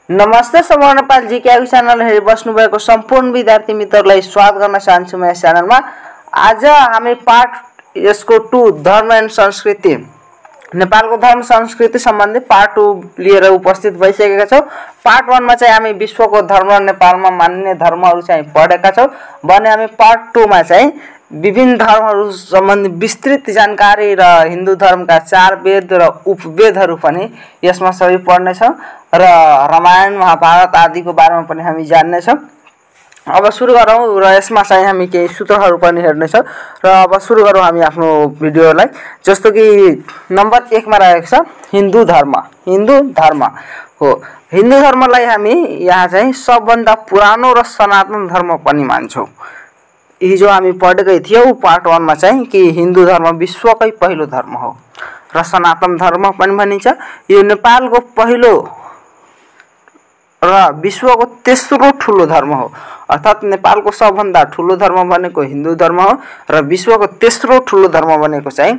नमस्ते समूह नेपाल जी के च्यानल हेरिबस्नु भएको सम्पूर्ण विद्यार्थी मित्रलाई स्वागत गर्न चाहन्छु म यस च्यानलमा। आज हामी पार्ट यसको 2 धर्म एन्ड संस्कृति नेपालको धर्म संस्कृति सम्बन्धी पार्ट 2 लिएर उपस्थित भइसकेका छौं। पार्ट 1 मा चाहिँ हामी विश्वको धर्म र नेपालमा मानिने धर्महरू चाहिँ पढेका छौं भने हामी पार्ट 2 मा चाहिँ विभिन्न धर्महरू सम्बन्धी विस्तृत जानकारी र हिन्दू धर्मका 4 वेद र उपवेदहरू पनि यसमा सबै पढ्ने छौं र रामायण महाभारत आदिको बारेमा पनि हामी जान्ने छौं। अब सुरु गरौँ र यसमा चाहिँ हामी केही सूत्रहरू पनि हेर्ने छौं र अब सुरु गरौँ हामी आफ्नो भिडियोलाई। जस्तो कि नम्बर 1 मा रहेको छ हिन्दू धर्म। हिन्दू धर्म हो, हिन्दू धर्मलाई हामी यहाँ चाहिँ सबभन्दा पुरानो र सनातन धर्म पनि मान्छौं। हिजो हामी पढेकै थियौं पार्ट 1 मा चाहिँ कि हिन्दू धर्म विश्वकै पहिलो धर्म हो र सनातन धर्म पनि भनिन्छ। यो नेपालको पहिलो र विश्वको तेस्रो ठुलो धर्म हो, अर्थात नेपालको सबभन्दा ठुलो धर्म भनेको हिन्दू धर्म हो र विश्वको तेस्रो ठुलो धर्म भनेको चाहिँ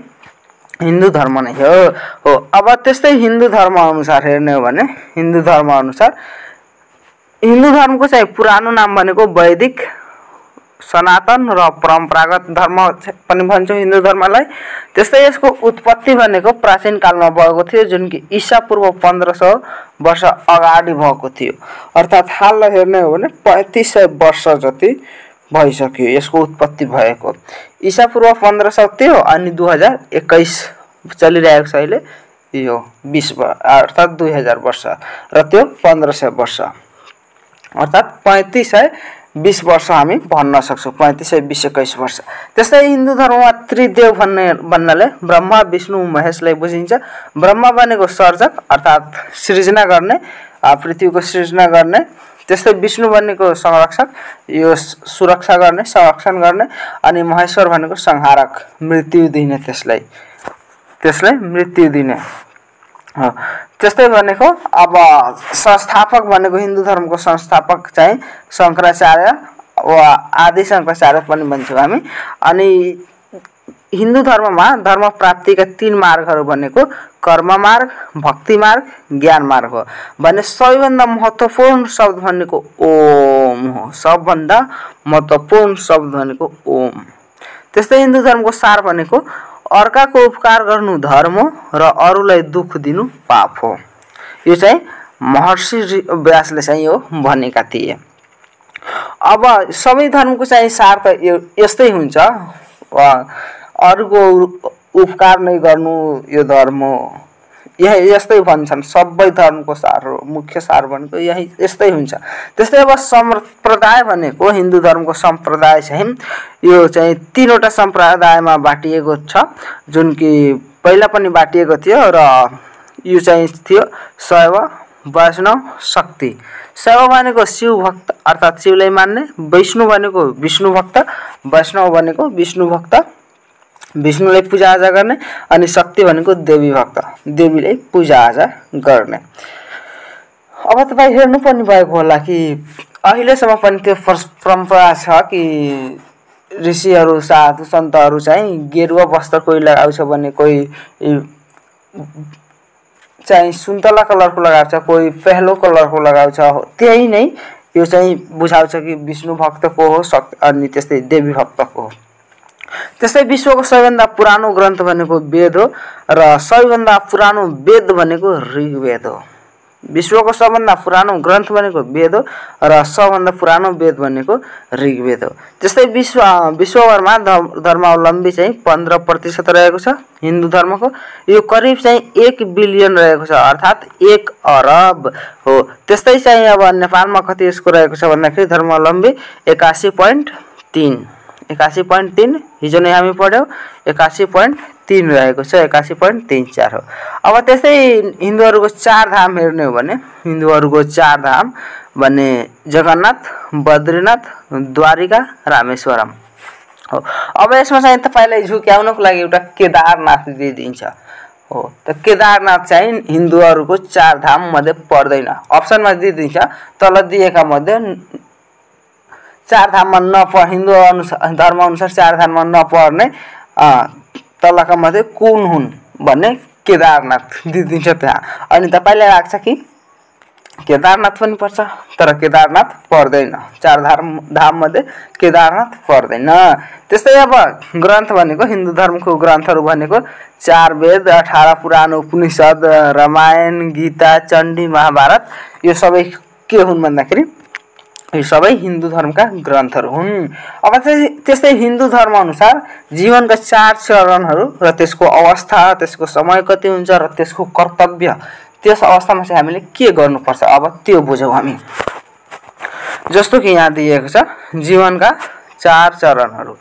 हिन्दू धर्म नै हो। अब त्यस्तै हिन्दू धर्म अनुसार हेर्ने हो भने हिन्दू धर्म अनुसार हिन्दू धर्मको चाहिँ पुरानो नाम भनेको वैदिक, सनातन र परम्परागत धर्म पनि भन्छौं हिन्दू धर्मलाई। त्यस्तै यसको उत्पत्ति भनेको प्राचीन कालमा भएको थियो, जुन कि ईसा पूर्व 1500 वर्ष अगाडि भएको थियो। अर्थात हाल हेर्ने हो भने 3500 वर्ष जति भइसक्यो यसको उत्पत्ति भएको। ईसा पूर्व 1500 थियो अनि 2021 चलिरहेको छ अहिले, यो 20 अर्थात 2000 वर्ष र त्यो 1500 वर्ष अर्थात 3520 वर्ष हामी भन्न सक्छौं, 3520-21 वर्ष। त्यस्तै हिन्दू धर्ममा त्रिदेव भन्नाले ब्रह्मा विष्णु महेशलाई बुझिन्छ। ब्रह्मा भनेको सर्जक अर्थात सृजना गर्ने, पृथ्वीको सृजना गर्ने। त्यस्तै विष्णु भनेको संरक्षक, यो सुरक्षा गर्ने, संरक्षण गर्ने। अनि महेश्वर भनेको संहारक, मृत्यु दिने, त्यसलाई मृत्यु दिने। त्यस्तै भनेको अब संस्थापक भनेको हिन्दू धर्मको संस्थापक चाहिँ शंकराचार्य वा आदि शंकराचार्य पनि भन्छौं हामी। अनि हिन्दू धर्ममा धर्म प्राप्तिका 3 मार्गहरू भनेको कर्म मार्ग, भक्ति मार्ग, ज्ञान मार्ग हो भने सबैभन्दा महत्त्वपूर्ण शब्द भनेको ओम हो। सबभन्दा महत्त्वपूर्ण शब्द भनेको ओम। त्यस्तै हिन्दू धर्मको सार भनेको अर्काको उपकार गर्नु धर्म र अरूलाई दुख दिनु पाप हो। यो चाहिँ महर्षि व्यासले चाहिँ यो भनेका थिए। अब सबै धर्मको चाहिँ सार त यस्तै हुन्छ, अरूको उपकार नै गर्नु यो धर्म हो, यस्तै भन्छन्। सबै धर्मको सार हो, मुख्य सार भनेको यही यस्तै हुन्छ। त्यस्तै अब सम्प्रदाय भनेको हिन्दू धर्मको सम्प्रदाय चाहिँ यो चाहिँ 3 वटा सम्प्रदायमा बाटिएको छ, जुन कि पहिला पनि बाटिएको थियो र यो चाहिँ थियो शैव, वैष्णव, शक्ति। शैव भनेको शिव भक्त अर्थात शिवलाई मान्ने, वैष्णव भनेको विष्णु भक्त, वैष्णव भनेको विष्णु भक्त, विष्णुलाई पूजाआजा गर्ने। अनि शक्ति भनेको देवी भक्त, देवीलाई पूजाआजा गर्ने। अब तपाई हेर्नु पनि भएको होला कि अहिलेसम्म पनि त्यो परम्परा छ कि ऋषिहरू साधु सन्तहरू चाहिँ गेरुवा वस्त्र कोही लगाउँछ भने कोही चाहिँ सुन्तला कलरको लगाउँछ, कोही पहेँलो कलरको लगाउँछ। त्यही नै यो चाहिँ बुझाउँछ कि विष्णु भक्तको हो अनि त्यस्तै देवी भक्तको हो। त्यस्तै विश्वको सबैभन्दा पुरानो ग्रन्थ भनेको वेद हो र सबैभन्दा पुरानो वेद भनेको ऋग्वेद हो। विश्वको सबभन्दा पुरानो ग्रन्थ भनेको वेद हो र सबभन्दा पुरानो वेद भनेको ऋग्वेद हो। त्यस्तै विश्वभरमा धर्मावलम्बी चाहिँ 15% रहेको छ हिन्दू धर्मको। यो करिब चाहिँ 1 बिलियन रहेको छ अर्थात 1 अरब हो। त्यस्तै चाहिँ अब नेपालमा कति यसको रहेको छ भन्दाखेरि धर्मावलम्बी 81.3 हिजो नै हामी पढ्यौं, 81.3 रहेको छ, 81.34 हो। अब त्यस्तै हिन्दूहरूको 4 धाम हेर्ने हो भने हिन्दूहरूको 4 धाम भने जगन्नाथ, बद्रीनाथ, द्वारिका, रामेश्वरम हो। अब यसमा चाहिँ तपाईलाई झुक्याउनको लागि एउटा केदारनाथ दिइदिन्छ हो। त केदारनाथ चाहिँ हिन्दूहरूको 4 धाम मध्ये पर्दैन, अप्सनमा दिइदिन्छ। तल दिएका मध्ये 4 धाममा हिन्दू धर्म अनुसार 4 धाममा नपर्ने तलका मध्ये कुन हुन् भन्ने केदारनाथ दिइदिन्छ त्यहाँ। अनि तपाईलाई लाग्छ कि केदारनाथ पनि पर्छ, तर केदारनाथ पर्दैन। 4 धाम मध्ये केदारनाथ पर्दैन। त्यस्तै अब ग्रन्थ भनेको हिन्दू धर्मको ग्रन्थहरू भनेको 4 वेद, 18 पुराण, उपनिषद, रामायण, गीता, चण्डी, महाभारत यो सबै के हुन् भन्दाखेरि यो सबै हिन्दू धर्मका ग्रन्थहरू हुन्। अब चाहिँ त्यस्तै हिन्दू धर्म अनुसार जीवनका 4 चरणहरू र त्यसको अवस्था, त्यसको समय कति हुन्छ र त्यसको कर्तव्य, त्यस अवस्थामा चाहिँ हामीले के गर्नुपर्छ अब त्यो बुझौँ हामी। जस्तो कि यहाँ दिएको छ जीवनका 4 चरणहरू।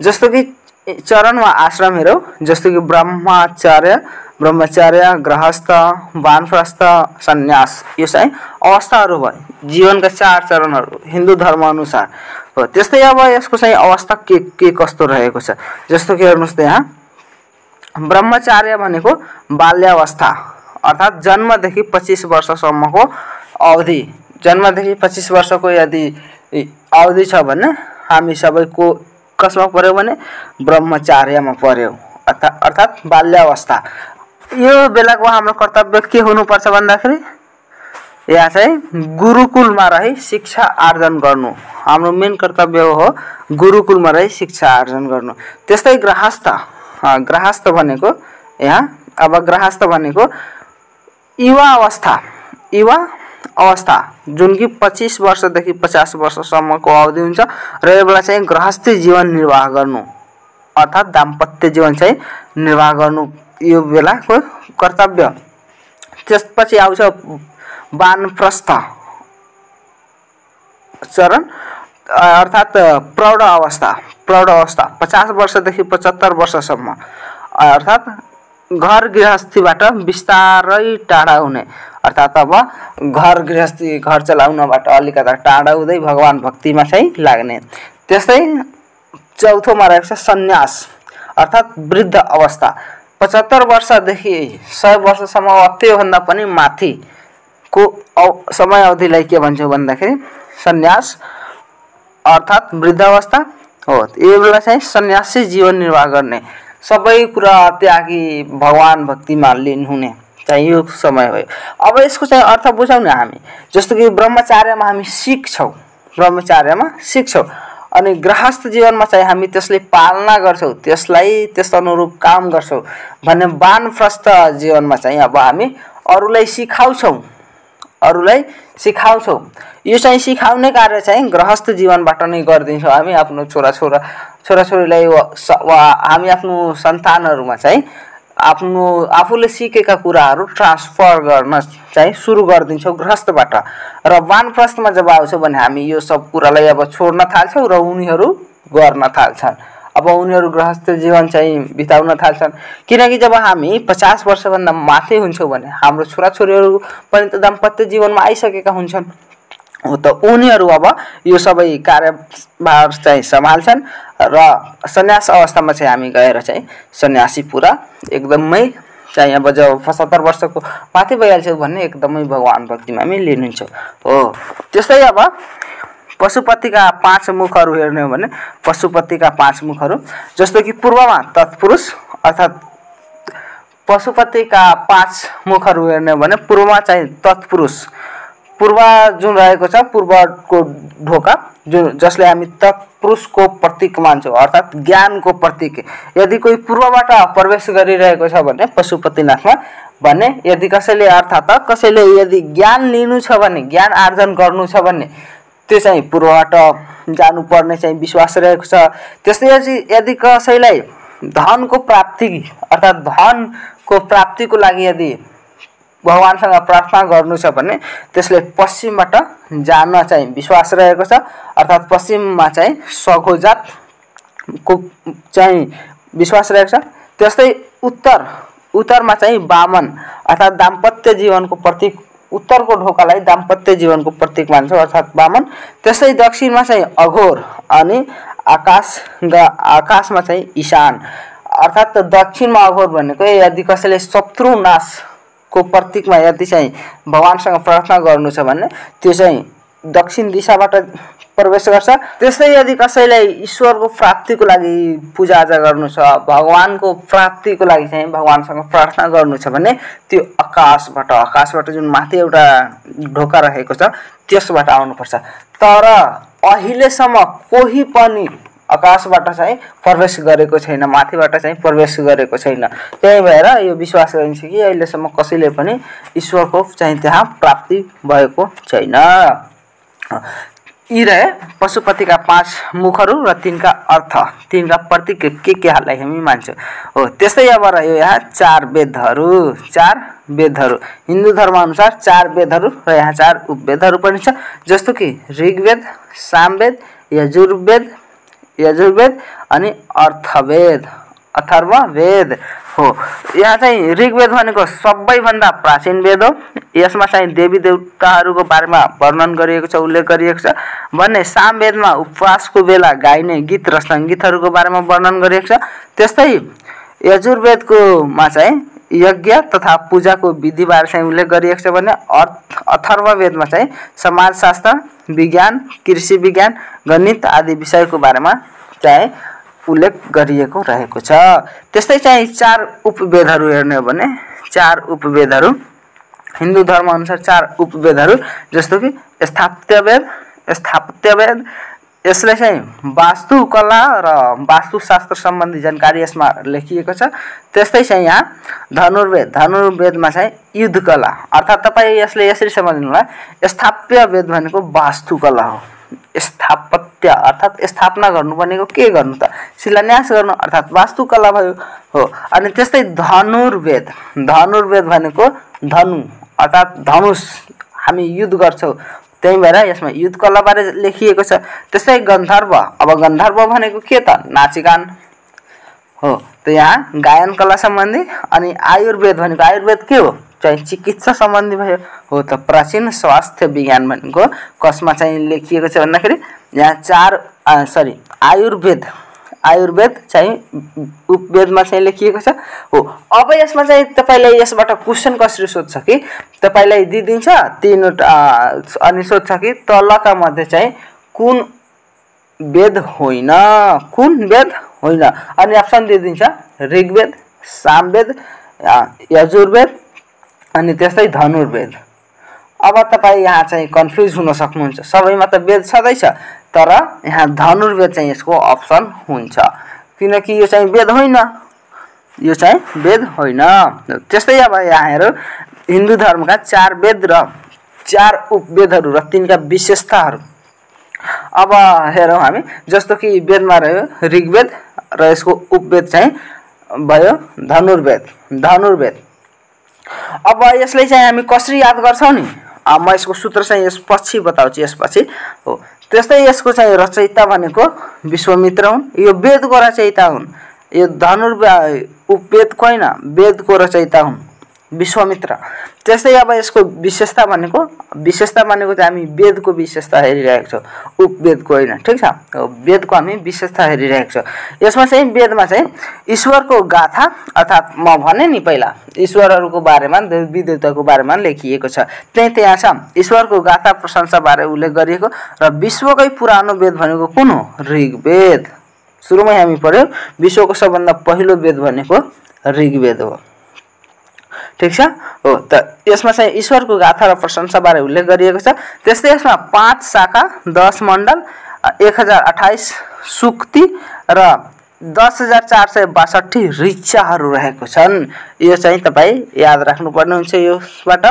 जस्तो कि चरण वा आश्रम हेरौँ, जस्तो कि ब्रह्मचर्य, गृहस्थ, वानप्रस्थ, सन्यास, यो चाहिँ अवस्थाहरू भयो जीवनका 4 चरणहरू हिन्दू धर्म अनुसार हो। त्यस्तै अब यसको चाहिँ अवस्था के कस्तो रहेको छ, जस्तो कि हेर्नुहोस् त यहाँ ब्रह्मचर्य भनेको बाल्यावस्था अर्थात् जन्मदेखि 25 वर्षसम्मको अवधि। जन्मदेखि 25 वर्षको यदि अवधि छ भने हामी सबैको कसमा पर्यो भने ब्रह्मचर्यमा पर्यो, अर्थात् बाल्यावस्था। यो बेलाको हाम्रो कर्तव्य के हुनुपर्छ भन्दाखेरि यहाँ चाहिँ गुरुकुलमा रही शिक्षा आर्जन गर्नु हाम्रो मेन कर्तव्य हो। गुरुकुलमा रही शिक्षा आर्जन गर्नु। त्यस्तै गृहस्थ भनेको यहाँ अब गृहस्थ भनेको युवा अवस्था जुन कि 25 वर्षदेखि 50 वर्षसम्मको अवधि हुन्छ र यो बेला चाहिँ गृहस्थी जीवन निर्वाह गर्नु अर्थात् दाम्पत्य जीवन चाहिँ निर्वाह गर्नु यो बेलाको कर्तव्य। त्यसपछि आउँछ वानप्रस्थ चरण अर्थात् प्रौढ अवस्था 50 वर्षदेखि 75 वर्षसम्म अर्थात् घर गृहस्थीबाट बिस्तारै टाढा हुने अर्थात् अब घर चलाउनबाट अलिकता टाढा हुँदै भगवान भक्तिमा चाहिँ लाग्ने। त्यस्तै चौथोमा रहेको छ सन्यास अर्थात् वृद्ध अवस्था 75 वर्षदेखि 100 वर्षसम्म वा त्योभन्दा पनि माथिको समय अवधिलाई के भन्छौँ भन्दाखेरि सन्यास अर्थात् वृद्ध अवस्था हो। यो बेला चाहिँ सन्यासी जीवन निर्वाह गर्ने सबै कुरा त्यागी भगवान भक्तिमा लीन हुने चाहिँ यो समय हो। अब यसको चाहिँ अर्थ बुझौँ न हामी। जस्तो कि ब्रह्मचर्यमा हामी सिक्छौँ अनि गृहस्थ जीवनमा चाहिँ हामी त्यसले पालना गर्छौँ, त्यसलाई त्यस अनुरूप काम गर्छौँ भने वानप्रस्थ जीवनमा चाहिँ अब हामी अरूलाई सिकाउँछौँ। यो चाहिँ सिकाउने कार्य चाहिँ गृहस्थ जीवनबाट नै गरिदिन्छौँ हामी आफ्नो छोराछोरीलाई वा हामी आफ्नो सन्तानहरूमा चाहिँ आफूले सिकेका कुराहरू ट्रान्सफर गर्न चाहिँ सुरु गरिदिन्छौँ गृहस्थबाट। र वानप्रस्थमा जब आउँछौँ भने हामी यो सब कुरालाई अब छोड्न थाल्छौँ र उनीहरू गर्न थाल्छन्। अब उनीहरू गृहस्थ जीवन चाहिँ बिताउन थाल्छन् किनकि जब हामी 50 वर्षभन्दा माथि हुन्छौँ भने हाम्रो छोराछोरीहरू पनि त दाम्पत्य जीवनमा आइसकेका हुन्छन् हो त उनीहरू अब यो सबै कार्यभार चाहिँ सम्हाल्छन् र सन्यास अवस्थामा चाहिँ हामी गएर चाहिँ सन्यासी पुरा एकदमै चाहिँ अब जब 75 वर्षको माथि भइहाल्छौँ भने एकदमै भगवान भक्तिमा हामी लीन हुन्छौँ हो। त्यस्तै अब पशुपतिका 5 मुखहरू हेर्ने हो भने पशुपतिका 5 मुखहरू जस्तो कि पूर्वमा तत्पुरुष अर्थात् पशुपतिका 5 मुखहरू हेर्ने हो भने पूर्वमा चाहिँ तत्पुरुष पूर्व जुन रहेको छ पूर्वको ढोका जसले हामी तत्पुरुषको प्रतीक मान्छौँ अर्थात् ज्ञानको प्रतीक। यदि कोही पूर्वबाट प्रवेश गरिरहेको छ भने पशुपतिनाथमा भने यदि कसैले अर्थात् कसैले यदि ज्ञान लिनु छ भने ज्ञान आर्जन गर्नु छ भने त्यो चाहिँ पूर्वबाट जानुपर्ने चाहिँ विश्वास रहेको छ। त्यस्तै यदि कसैलाई धनको प्राप्ति अर्थात् धनको प्राप्तिको लागि यदि भगवानसँग प्रार्थना गर्नु छ भने त्यसले पश्चिमबाट जान चाहिँ विश्वास रहेको छ अर्थात् पश्चिममा चाहिँ सघोजातको चाहिँ विश्वास रहेको छ। त्यस्तै उत्तरमा चाहिँ वामन अर्थात् दाम्पत्य जीवनको प्रतीक उत्तरको ढोकालाई दाम्पत्य जीवनको प्रतीक मान्छौँ अर्थात् वामन। त्यस्तै दक्षिणमा चाहिँ अघोर अनि आकाशमा चाहिँ ईशान अर्थात् दक्षिणमा अघोर भनेको यदि कसैले शत्रु नाशको प्रतीकमा यदि चाहिँ भगवानसँग प्रार्थना गर्नु छ भने त्यो चाहिँ दक्षिण दिशाबाट प्रवेश गर्छ। त्यस्तै यदि कसैलाई ईश्वरको प्राप्तिको लागि पूजाआजा गर्नु छ, भगवानको प्राप्तिको लागि चाहिँ भगवानसँग प्रार्थना गर्नु छ भने त्यो आकाशबाट जुन माथि एउटा ढोका रहेको छ त्यसबाट आउनुपर्छ। तर अहिलेसम्म कोही पनि आकाशबाट चाहिँ प्रवेश गरेको छैन, माथिबाट चाहिँ प्रवेश गरेको छैन। त्यही भएर यो विश्वास गरिन्छ कि अहिलेसम्म कसैले पनि ईश्वरको चाहिँ त्यहाँ प्राप्ति भएको छैन। यी रहे पशुपतिका 5 मुखहरू र तिनका अर्थ, तिनका प्रतीक केहरूलाई हामी मान्छौँ हो। त्यस्तै अब रह्यो यहाँ 4 वेदहरू। 4 वेदहरू हिन्दू धर्म अनुसार 4 वेदहरू र यहाँ 4 उपवेदहरू पनि छ, जस्तो कि ऋग्वेद, सामवेद, यजुर्वेद अनि अथर्ववेद हो। यहाँ चाहिँ ऋग्वेद भनेको सबैभन्दा प्राचीन वेद हो। यसमा चाहिँ देवी देवताहरूको बारेमा वर्णन गरिएको छ, उल्लेख गरिएको छ भने सामवेदमा उपवासको बेला गाइने गीत र सङ्गीतहरूको बारेमा वर्णन गरिएको छ। त्यस्तै यजुर्वेदकोमा चाहिँ यज्ञ तथा पूजाको विधिबारे चाहिँ उल्लेख गरिएको छ भने अथर्ववेदमा चाहिँ समाजशास्त्र, विज्ञान, कृषि विज्ञान, गणित आदि विषयको बारेमा चाहिँ उल्लेख गरिएको रहेको छ। त्यस्तै चाहिँ 4 उपवेदहरू हेर्ने हो भने 4 उपवेदहरू हिन्दू धर्म अनुसार 4 उपवेदहरू, जस्तो कि स्थापत्यवेद यसले चाहिँ वास्तुकला र वास्तुशास्त्र सम्बन्धी जानकारी यसमा लेखिएको छ। त्यस्तै चाहिँ यहाँ धनुर्वेदमा चाहिँ युद्धकला, अर्थात् तपाईँ यसले यसरी सम्झिनुहोला, स्थाप्यवेद भनेको वास्तुकला हो, स्थापत्य अर्थात् स्थापना गर्नु भनेको के गर्नु त, शिलान्यास गर्नु अर्थात् वास्तुकला भयो हो। अनि त्यस्तै धनुर्वेद भनेको धनु अर्थात् धनुष, हामी युद्ध गर्छौँ, त्यही भएर यसमा युद्धकला बारे लेखिएको छ। त्यस्तै गन्धर्व, अब गन्धर्व भनेको के त, नाचगान हो, त यहाँ गायन कला सम्बन्धी। अनि आयुर्वेद भनेको, आयुर्वेद के हो, चाहिँ चिकित्सा सम्बन्धी भयो हो। त प्राचीन स्वास्थ्य विज्ञान भनेको कसमा चाहिँ लेखिएको छ भन्दाखेरि यहाँ आयुर्वेद चाहिँ उपवेदमा चाहिँ लेखिएको छ हो। अब यसमा चाहिँ तपाईलाई यसबाट क्वेशन कसरी सोध्छ कि तपाईलाई दिइदिन्छ 3वटा अनि सोध्छ कि तलका मध्ये चाहिँ कुन वेद होइन, अनि अप्सन दिइदिन्छ ऋग्वेद, सामवेद, यजुर्वेद अनि त्यस्तै धनुर्वेद। अब तपाईँ यहाँ चाहिँ कन्फ्युज हुन सक्नुहुन्छ, सबैमा त वेद छँदैछ तर यहाँ धनुर्वेद चाहिँ यसको अप्सन हुन्छ, किनकि यो चाहिँ वेद होइन, त्यस्तै अब यहाँ हेरौँ हिन्दू धर्मका 4 वेद र 4 उपवेदहरू र तिनका विशेषताहरू। अब हेरौँ हामी, जस्तो कि वेदमा रह्यो ऋग्वेद र यसको उपवेद चाहिँ भयो धनुर्वेद। अब यसलाई चाहिँ हामी कसरी याद गर्छौँ नि, म यसको सूत्र चाहिँ यसपछि बताउँछु यसपछि हो। त्यस्तै यसको चाहिँ रचयिता भनेको विश्वामित्र हुन्, यो वेदको रचयिता हुन्, यो उपवेदको होइन वेदको रचयिता हुन् विश्वामित्र। त्यस्तै अब यसको विशेषता भनेको चाहिँ हामी वेदको विशेषता हेरिरहेको छौँ, उपवेदको होइन, ठिक छ, वेदको हामी विशेषता हेरिरहेको छौँ। यसमा चाहिँ वेदमा चाहिँ ईश्वरको गाथा अर्थात् म भने नि पहिला ईश्वरहरूको बारेमा, देवी देवताको बारेमा लेखिएको छ, त्यहाँ छ ईश्वरको गाथा प्रशंसा बारे उल्लेख गरिएको। र विश्वकै पुरानो वेद भनेको कुन हो, ऋग्वेद। सुरुमै हामी पढ्यौँ विश्वको सबभन्दा पहिलो वेद भनेको ऋग्वेद हो, ठिक छ हो। त यसमा चाहिँ ईश्वरको गाथा र प्रशंसा बारे उल्लेख गरिएको छ। त्यस्तै यसमा 5 शाखा, 10 मण्डल, 1028 सूक्ति र 10,462 ऋचाहरू रहेको छन्। यो चाहिँ तपाईँ याद राख्नुपर्ने हुन्छ यसबाट।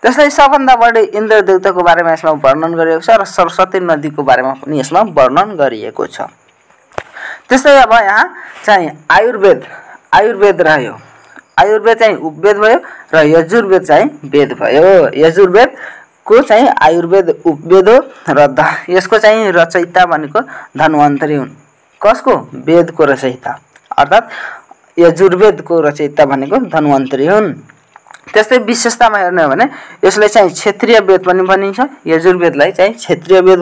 त्यस्तै सबभन्दा बढी इन्द्र देवताको बारेमा यसमा वर्णन गरिएको छ र सरस्वती नदीको बारेमा पनि यसमा वर्णन गरिएको छ। त्यस्तै अब यहाँ चाहिँ आयुर्वेद रह्यो, आयुर्वेद चाहिँ उपवेद भयो र यजुर्वेद चाहिँ वेद भयो। यजुर्वेदको चाहिँ आयुर्वेद उपवेद हो र यसको चाहिँ रचयिता भनेको धन्वन्तरी हुन्। कसको, वेदको रचयिता, अर्थात् यजुर्वेदको रचयिता भनेको धन्वन्तरी हुन्। त्यस्तै विशेषतामा हेर्ने हो भने यसलाई चाहिँ क्षेत्रीय वेद पनि भनिन्छ। यजुर्वेदलाई चाहिँ क्षेत्रीय वेद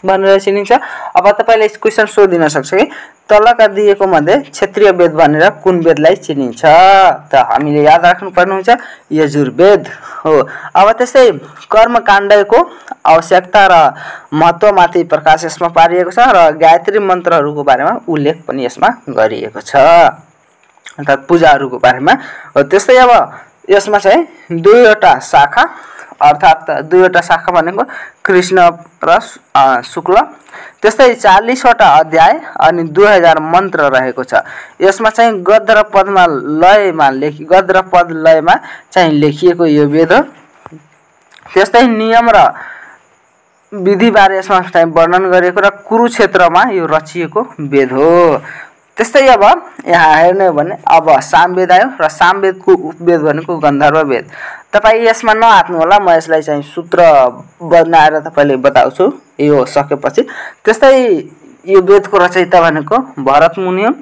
भनेर चिनिन्छ। अब तपाईले क्वेशन सोधिन सक्छ कि तलका दिएको मध्ये क्षेत्रीय वेद भनेर कुन वेदलाई चिनिन्छ, त हामीले याद राख्नुपर्ने हुन्छ यजुर्वेद हो। अब त्यस्तै कर्मकाण्डको आवश्यकता र महत्त्वमाथि प्रकाश यसमा पारिएको छ र गायत्री मन्त्रहरूको बारेमा उल्लेख पनि यसमा गरिएको छ, अर्थात् पूजाहरूको बारेमा हो। त्यस्तै अब यसमा चाहिँ दुईवटा शाखा, अर्थात् दुईवटा शाखा भनेको कृष्ण र शुक्ल, त्यस्तै 40 वटा अध्याय अनि 2000 मन्त्र रहेको छ। यसमा चाहिँ गद्य र पदमा गद्य र पद लयमा चाहिँ लेखिएको यो वेद हो। त्यस्तै नियम र विधिबारे यसमा चाहिँ वर्णन गरिएको र कुरुक्षेत्रमा यो रचिएको वेद हो। त्यस्तै अब यहाँ हेर्ने हो भने अब सामवेद आयो र सामवेदको उपवेद भनेको गन्धर्व वेद। तपाईँ यसमा नहात्नु होला, म यसलाई चाहिँ सूत्र बनाएर तपाईँले बताउँछु यो सकेपछि। त्यस्तै यो वेदको रचयिता भनेको भरत मुनि हो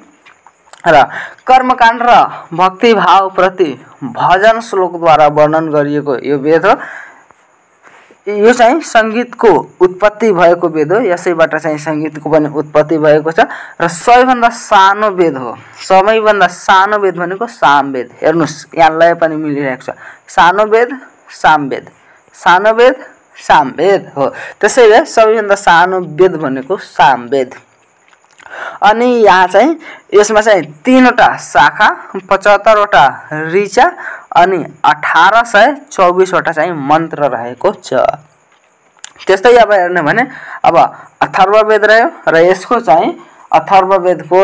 र कर्मकाण्ड र भक्तिभावप्रति भजन श्लोकद्वारा वर्णन गरिएको यो वेद हो। यो चाहिँ सङ्गीतको उत्पत्ति भएको वेद हो। यसैबाट चाहिँ सङ्गीतको पनि उत्पत्ति भएको छ र सबैभन्दा सानो वेद हो। सबैभन्दा सानो वेद भनेको सामवेद। हेर्नुहोस् यहाँ लय पनि मिलिरहेको छ, सानो वेद सामवेद, सानो वेद सामवेद हो। त्यसैले सबैभन्दा सानो वेद भनेको सामवेद। अनि यहाँ चाहिँ यसमा चाहिँ 3वटा शाखा, 75 वटा ऋचा अनि 1824 वटा चाहिँ मन्त्र रहेको छ। त्यस्तै अब हेर्ने भने अब अथर्ववेद रह्यो र यसको चाहिँ अथर्ववेदको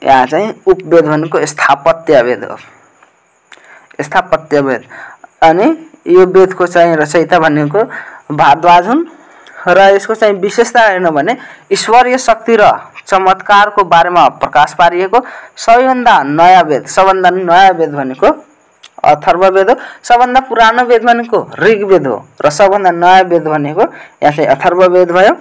यहाँ चाहिँ उपवेद भनेको स्थापत्य वेद हो, स्थापत्य वेद। अनि यो वेदको चाहिँ रचयिता भनेको भारद्वाज हुन् र यसको चाहिँ विशेषता हेर्नु भने ईश्वरीय शक्ति र चमत्कारको बारेमा प्रकाश पारिएको सबैभन्दा नयाँ वेद, सबभन्दा नयाँ वेद भनेको अथर्ववेद हो। सबभन्दा पुरानो वेद भनेको ऋग्वेद हो र सबभन्दा नयाँ वेद भनेको यहाँ चाहिँ अथर्ववेद भयो।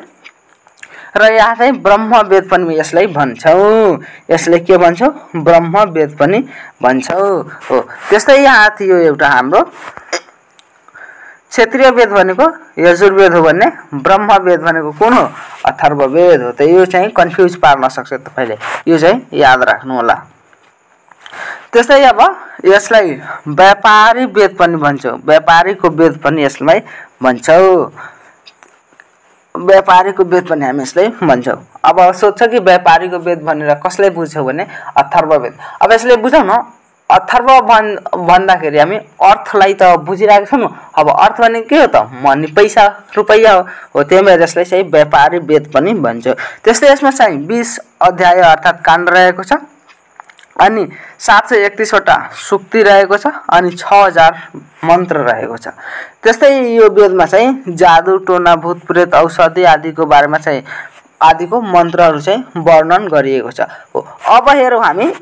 र यहाँ चाहिँ ब्रह्मवेद पनि यसलाई भन्छौँ। यसले के भन्छौँ? ब्रह्मवेद पनि भन्छौँ हो। त्यस्तै यहाँ थियो एउटा हाम्रो क्षेत्रीय वेद भनेको यजुर्वेद हो भने ब्रह्मवेद भनेको कुन हो? अथर्ववेद हो। त यो चाहिँ कन्फ्युज पार्न सक्छ तपाईले, यो चाहिँ याद राख्नु होला। त्यस्तै अब यसलाई व्यापारी वेद पनि भन्छौँ, व्यापारीको वेद पनि यसलाई भन्छौँ, व्यापारीको वेद पनि हामी यसलाई भन्छौँ। अब सोध्छ कि व्यापारीको वेद भनेर कसलाई बुझ्छौँ भने अथर्ववेद। अब यसले बुझौँ न, अथर्व भन्दाखेरि हामी अर्थलाई त बुझिरहेको छौँ। अब अर्थ भने के हो त? मनी, पैसा, रुपैयाँ हो। त्यही भएर यसलाई चाहिँ व्यापारी वेद पनि भन्छ। त्यस्तै यसमा चाहिँ 20 अध्याय अर्थात् काण्ड रहेको छ अनि 731 वटा सुक्ति रहेको छ अनि 6000 मन्त्र रहेको छ। त्यस्तै यो वेदमा चाहिँ जादु, टोना, भूत प्रेत, औषधि आदिको बारेमा चाहिँ आदिको मन्त्रहरू चाहिँ वर्णन गरिएको छ हो। अब हेरौँ हामी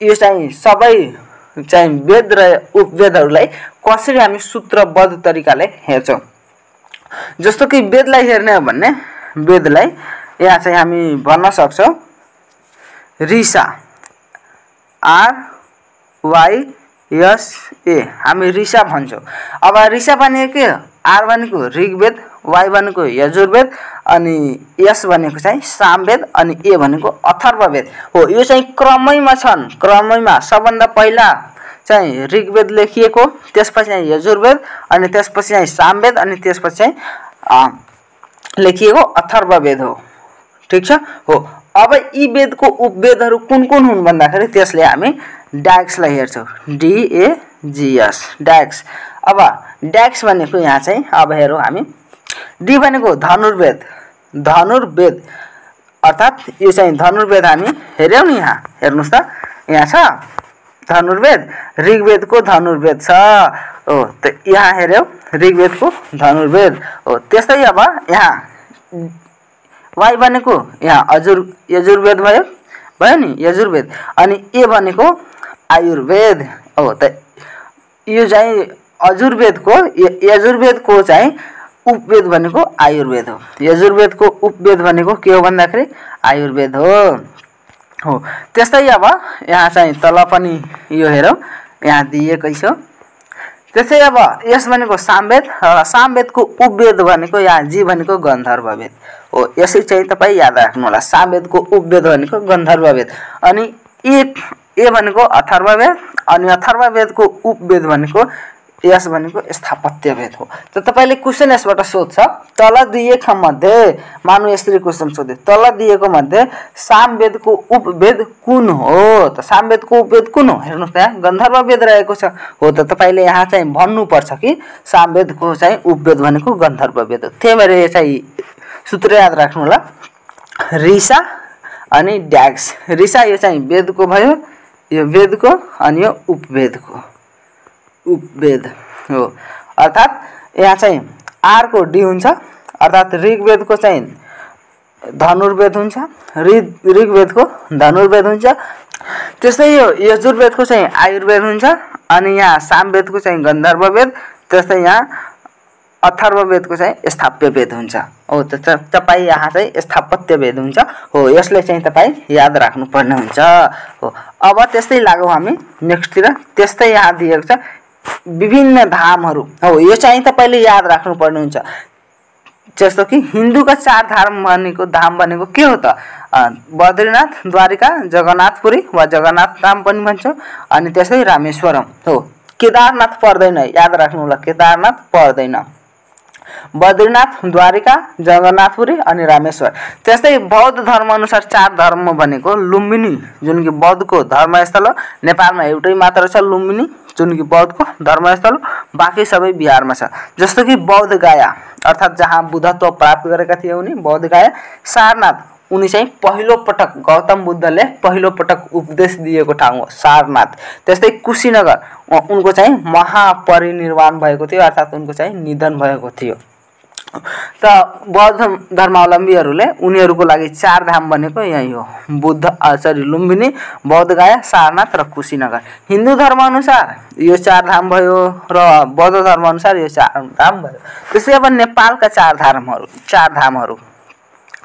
यो चाहिँ सबै चाहिँ वेद र उपवेदहरूलाई कसरी हामी सूत्रबद्ध तरिकाले हेर्छौँ। जस्तो कि वेदलाई हेर्ने हो भने वेदलाई यहाँ चाहिँ हामी भन्न सक्छौँ ऋषा, RYSA, हामी ऋषा भन्छौँ। अब ऋषा भनेको के हो? R भनेको ऋग्वेद, Y भनेको यजुर्वेद अनि S भनेको चाहिँ सामवेद अनि A भनेको अथर्ववेद हो। यो चाहिँ क्रमैमा छन्, क्रमैमा सबभन्दा पहिला चाहिँ ऋग्वेद लेखिएको, त्यसपछि चाहिँ यजुर्वेद अनि त्यसपछि चाहिँ सामवेद अनि त्यसपछि चाहिँ लेखिएको अथर्ववेद हो। ठिक छ हो। अब यी वेदको उपवेदहरू कुन कुन हुन् भन्दाखेरि त्यसले हामी डायक्सलाई हेर्छौँ, DAGS, डायक्स। अब डायक्स भनेको यहाँ चाहिँ अब हेरौँ हामी, डी भनेको धनुर्वेद, धनुर्वेद अर्थात् यो चाहिँ धनुर्वेद हामी हेऱ्यौँ नि, यहाँ हेर्नुहोस् त, यहाँ छ धनुर्वेद, ऋग्वेदको धनुर्वेद छ हो। त यहाँ हेऱ्यौँ ऋग्वेदको धनुर्वेद हो। त्यस्तै अब यहाँ वाइ भनेको यहाँ यजुर्वेद भयो नि, यजुर्वेद अनि ए भनेको आयुर्वेद हो। त यो चाहिँ यजुर्वेदको चाहिँ उपवेद भनेको आयुर्वेद हो। यजुर्वेदको उपवेद भनेको के हो भन्दाखेरि आयुर्वेद हो। त्यस्तै अब यहाँ चाहिँ तल पनि यो हेरौँ, यहाँ दिएकै छ त्यसै अब यस भनेको सामवेद र सामवेदको उपवेद भनेको यहाँ जी भनेको गन्धर्व वेद हो। यसै चाहिँ तपाईँ याद राख्नु होला। सामवेदको उपवेद भनेको गन्धर्व वेद अनि ए भनेको अथर्ववेद अनि अथर्ववेदको उपवेद भनेको यस भनेको स्थापत्य वेद हो। त तपाईले क्वेशन यसबाट सोध्छ तल दिएका मध्ये मानु यसरी क्वेशन सोध्यो तल दिएको मध्ये सामवेदको उपवेद कुन हो त सामवेदको उपवेद कुन हो हेर्नुस् त्यहाँ गन्धर्व वेद रहेको छ हो। त तपाईले यहाँ चाहिँ भन्नु पर्छ कि सामवेदको चाहिँ उपवेद भनेको गन्धर्व वेद हो। त्यही भएर यो चाहिँ सूत्र याद राख्नु होला ऋषा अनि ड्याग्स। ऋषा यो चाहिँ वेदको भयो यो वेदको अनि यो उपवेदको उपवेद हो। अर्थात यहाँ चाहिँ आर को डी हुन्छ अर्थात ऋग्वेदको चाहिँ धनुर्वेद हुन्छ ऋग्वेदको धनुर्वेद हुन्छ। त्यस्तै यो यजुर्वेदको चाहिँ आयुर्वेद हुन्छ अनि यहाँ सामवेदको चाहिँ गन्धर्व वेद त्यस्तै यहाँ अथर्ववेदको चाहिँ स्थाप्य वेद हुन्छ हो। तपाईँ यहाँ चाहिँ स्थापत्य वेद हुन्छ हो। यसले चाहिँ तपाईँ याद राख्नु पर्ने हुन्छ हो। अब त्यस्तै लागौ हामी नेक्स्टतिर। त्यस्तै यहाँ दिएको छ विभिन्न धामहरू हो। यो चाहिँ तपाईले याद राख्नु पर्ने हुन्छ। जस्तो कि हिन्दूका 4 धाम भनेको के हो त बद्रीनाथ द्वारिका जगन्नाथपुरी वा जगन्नाथ धाम पनि भन्छ अनि त्यस्तै रामेश्वरम हो। केदारनाथ पर्दैन याद राख्नु होला केदारनाथ पर्दैन बद्रीनाथ द्वारिका जगन्नाथपुरी अनि रामेश्वर। त्यस्तै बौद्ध धर्म अनुसार 4 धर्म भनेको लुम्बिनी जुन कि बौद्धको धर्मस्थल हो। नेपालमा एउटै मात्र छ लुम्बिनी जुन कि बौद्धको धर्मस्थल हो। बाँकी सबै बिहारमा छ। जस्तो कि बौद्ध गया अर्थात जहाँ बुद्धत्व प्राप्त गरेका थिए उनी बौद्ध गया। सारनाथ उनी चाहिँ पहिलो पटक गौतम बुद्धले पहिलो पटक उपदेश दिएको ठाउँ हो सारनाथ। त्यस्तै कुशीनगर उनको चाहिँ महापरिनिर्वाण भएको थियो अर्थात उनको चाहिँ निधन भएको थियो। त बौद्ध धर्मावलम्बीहरूले उनीहरूको लागि 4 धाम भनेको यही हो लुम्बिनी बौद्ध गया सारनाथ र कुशीनगर। हिन्दू धर्म अनुसार यो 4 धाम भयो र बौद्ध धर्म अनुसार यो 4 धाम भयो। त्यसै अब नेपालका 4 धामहरू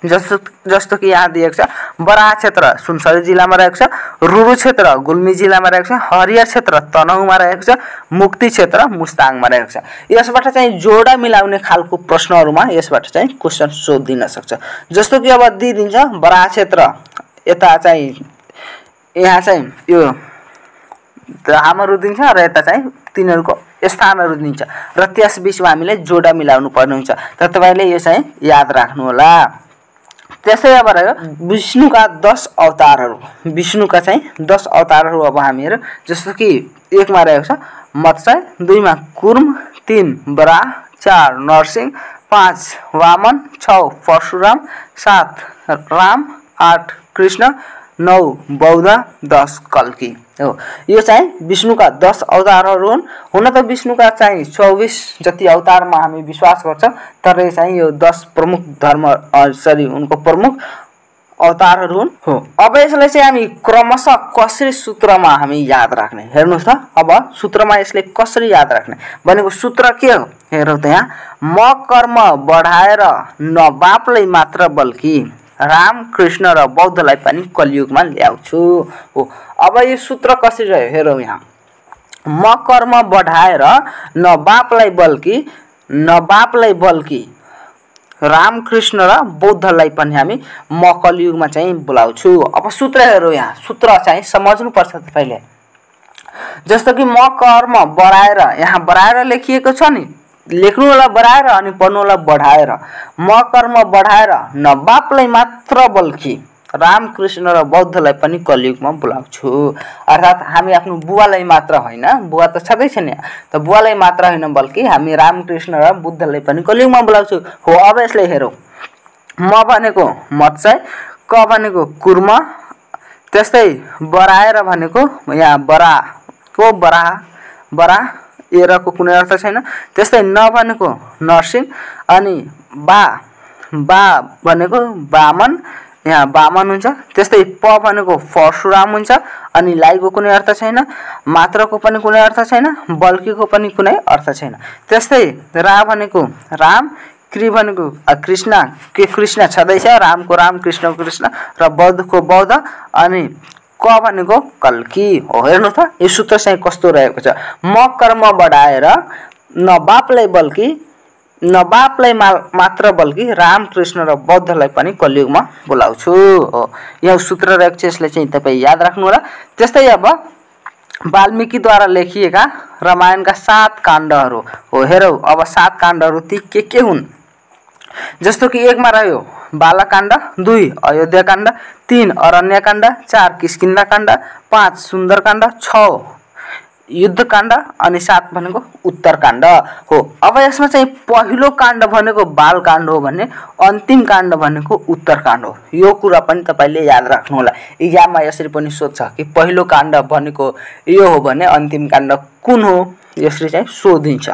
जस्तो कि यहाँ दिएको छ बराह क्षेत्र सुनसरी जिल्लामा रहेको छ रुरु क्षेत्र गुल्मी जिल्लामा रहेको छ हरिया क्षेत्र तनहुँमा रहेको छ मुक्ति क्षेत्र मुस्ताङमा रहेको छ। यसबाट चाहिँ जोडा मिलाउने खालको प्रश्नहरूमा यसबाट चाहिँ क्वेशन सोधिन सक्छ। जस्तो कि अब दिइदिन्छ बराह क्षेत्र यता चाहिँ यहाँ चाहिँ यो धामहरू दिन्छ र यता चाहिँ तिनीहरूको स्थानहरू दिन्छ र त्यस बीचमा हामीले जोडा मिलाउनु पर्ने हुन्छ। त तपाईले यो चाहिँ याद राख्नु होला। त्यसै अब रह्यो विष्णुका 10 अवतारहरू। विष्णुका चाहिँ 10 अवतारहरू अब हामी हेरौँ। जस्तो कि 1 मा रहेको छ मत्स्य 2 मा कुर्म 3 बराह 4 नरसिंह 5 वामन 6 परशुराम 7 राम 8 कृष्ण 9 बौद्ध 10 कल्की हो। यो चाहिँ विष्णुका 10 अवतारहरू हुन्। हुन त विष्णुका चाहिँ 24 जति अवतारमा हामी विश्वास गर्छौं तर यो चाहिँ यो 10 प्रमुख धर्म उनको प्रमुख अवतारहरू हुन् हो। अब यसलाई चाहिँ हामी क्रमशः कसरी सूत्रमा हामी याद राख्ने हेर्नुस् त। अब सूत्रमा यसले कसरी याद राख्ने भनेको सूत्र के हो हेरौँ त। यहाँ म कर्म बढाएर न बापलाई मात्र बल्कि राम कृष्ण र बौद्धलाई पनि कलियुगमा ल्याउँछु हो। अब यो सूत्र कसरी रह्यो हेरौँ। यहाँ म कर्म बढाएर न बापलाई बल्कि राम कृष्ण र बौद्धलाई पनि हामी म कलियुगमा चाहिँ बोलाउँछु। अब सूत्र हेरौँ। यहाँ सूत्र चाहिँ समझ्नु पर्छ तपाईले। जस्तो कि म कर्म बढाएर यहाँ बढाएर लेखिएको छ नि लेख्नु होला बढाएर अनि पढ्नु होला बढाएर। म कर्म बढाएर न बापलाई मात्र बल्कि राम कृष्ण र बौद्धलाई पनि कलियुगमा बोलाउँछु। अर्थात हामी आफ्नो बुवालाई मात्र होइन बुवा त छँदै छ नि त बुवालाई मात्र होइन बल्कि हामी राम कृष्ण र बुद्धलाई पनि कलियुगमा बोलाउँछु हो। अब यसले हेरौँ। म भनेको मत्स्य क भनेको कुर्म त्यस्तै बढाएर भनेको यहाँ बराको बराह एरको कुनै अर्थ छैन। त्यस्तै न भनेको नरसिंह अनि बा भनेको वामन यहाँ वामन हुन्छ। त्यस्तै प भनेको परशुराम हुन्छ अनि लाइको कुनै अर्थ छैन मात्रको पनि कुनै अर्थ छैन बल्कीको पनि कुनै अर्थ छैन। त्यस्तै रा भनेको राम कृ भनेको कृष्ण छँदैछ रामको राम कृष्णको कृष्ण र बौद्धको बौद्ध अनि क भनेको कल्की हो। हेर्नु त यो सूत्र चाहिँ कस्तो रहेको छ, म कर्म बढाएर न बापलाई मात्र बल्कि रामकृष्ण र बौद्धलाई पनि कलियुगमा बोलाउँछु हो। यो सूत्र रहेको छ, यसले चाहिँ तपाईँ याद राख्नु होला। त्यस्तै अब वाल्मीकिद्वारा लेखिएका रामायणका 7 काण्डहरू हो। हेरौ अब 7 काण्डहरू ती के हुन्, जस्तो कि 1 मा रह्यो बालकाण्ड, 2 अयोध्याकाण्ड, 3 अरण्यकाण्ड, 4 किष्किन्धाकाण्ड, 5 सुन्दरकाण्ड, 6 युद्धकाण्ड अनि 7 भनेको उत्तरकाण्ड हो। अब यसमा चाहिँ पहिलो काण्ड भनेको बालकाण्ड हो भने अन्तिम काण्ड भनेको उत्तरकाण्ड हो। यो कुरा पनि तपाईले याद राख्नु होला। इक्जाममा यसरी पनि सोध्छ कि पहिलो काण्ड भनेको यो हो भने अन्तिम काण्ड कुन हो, यसरी चाहिँ सोधिन्छ।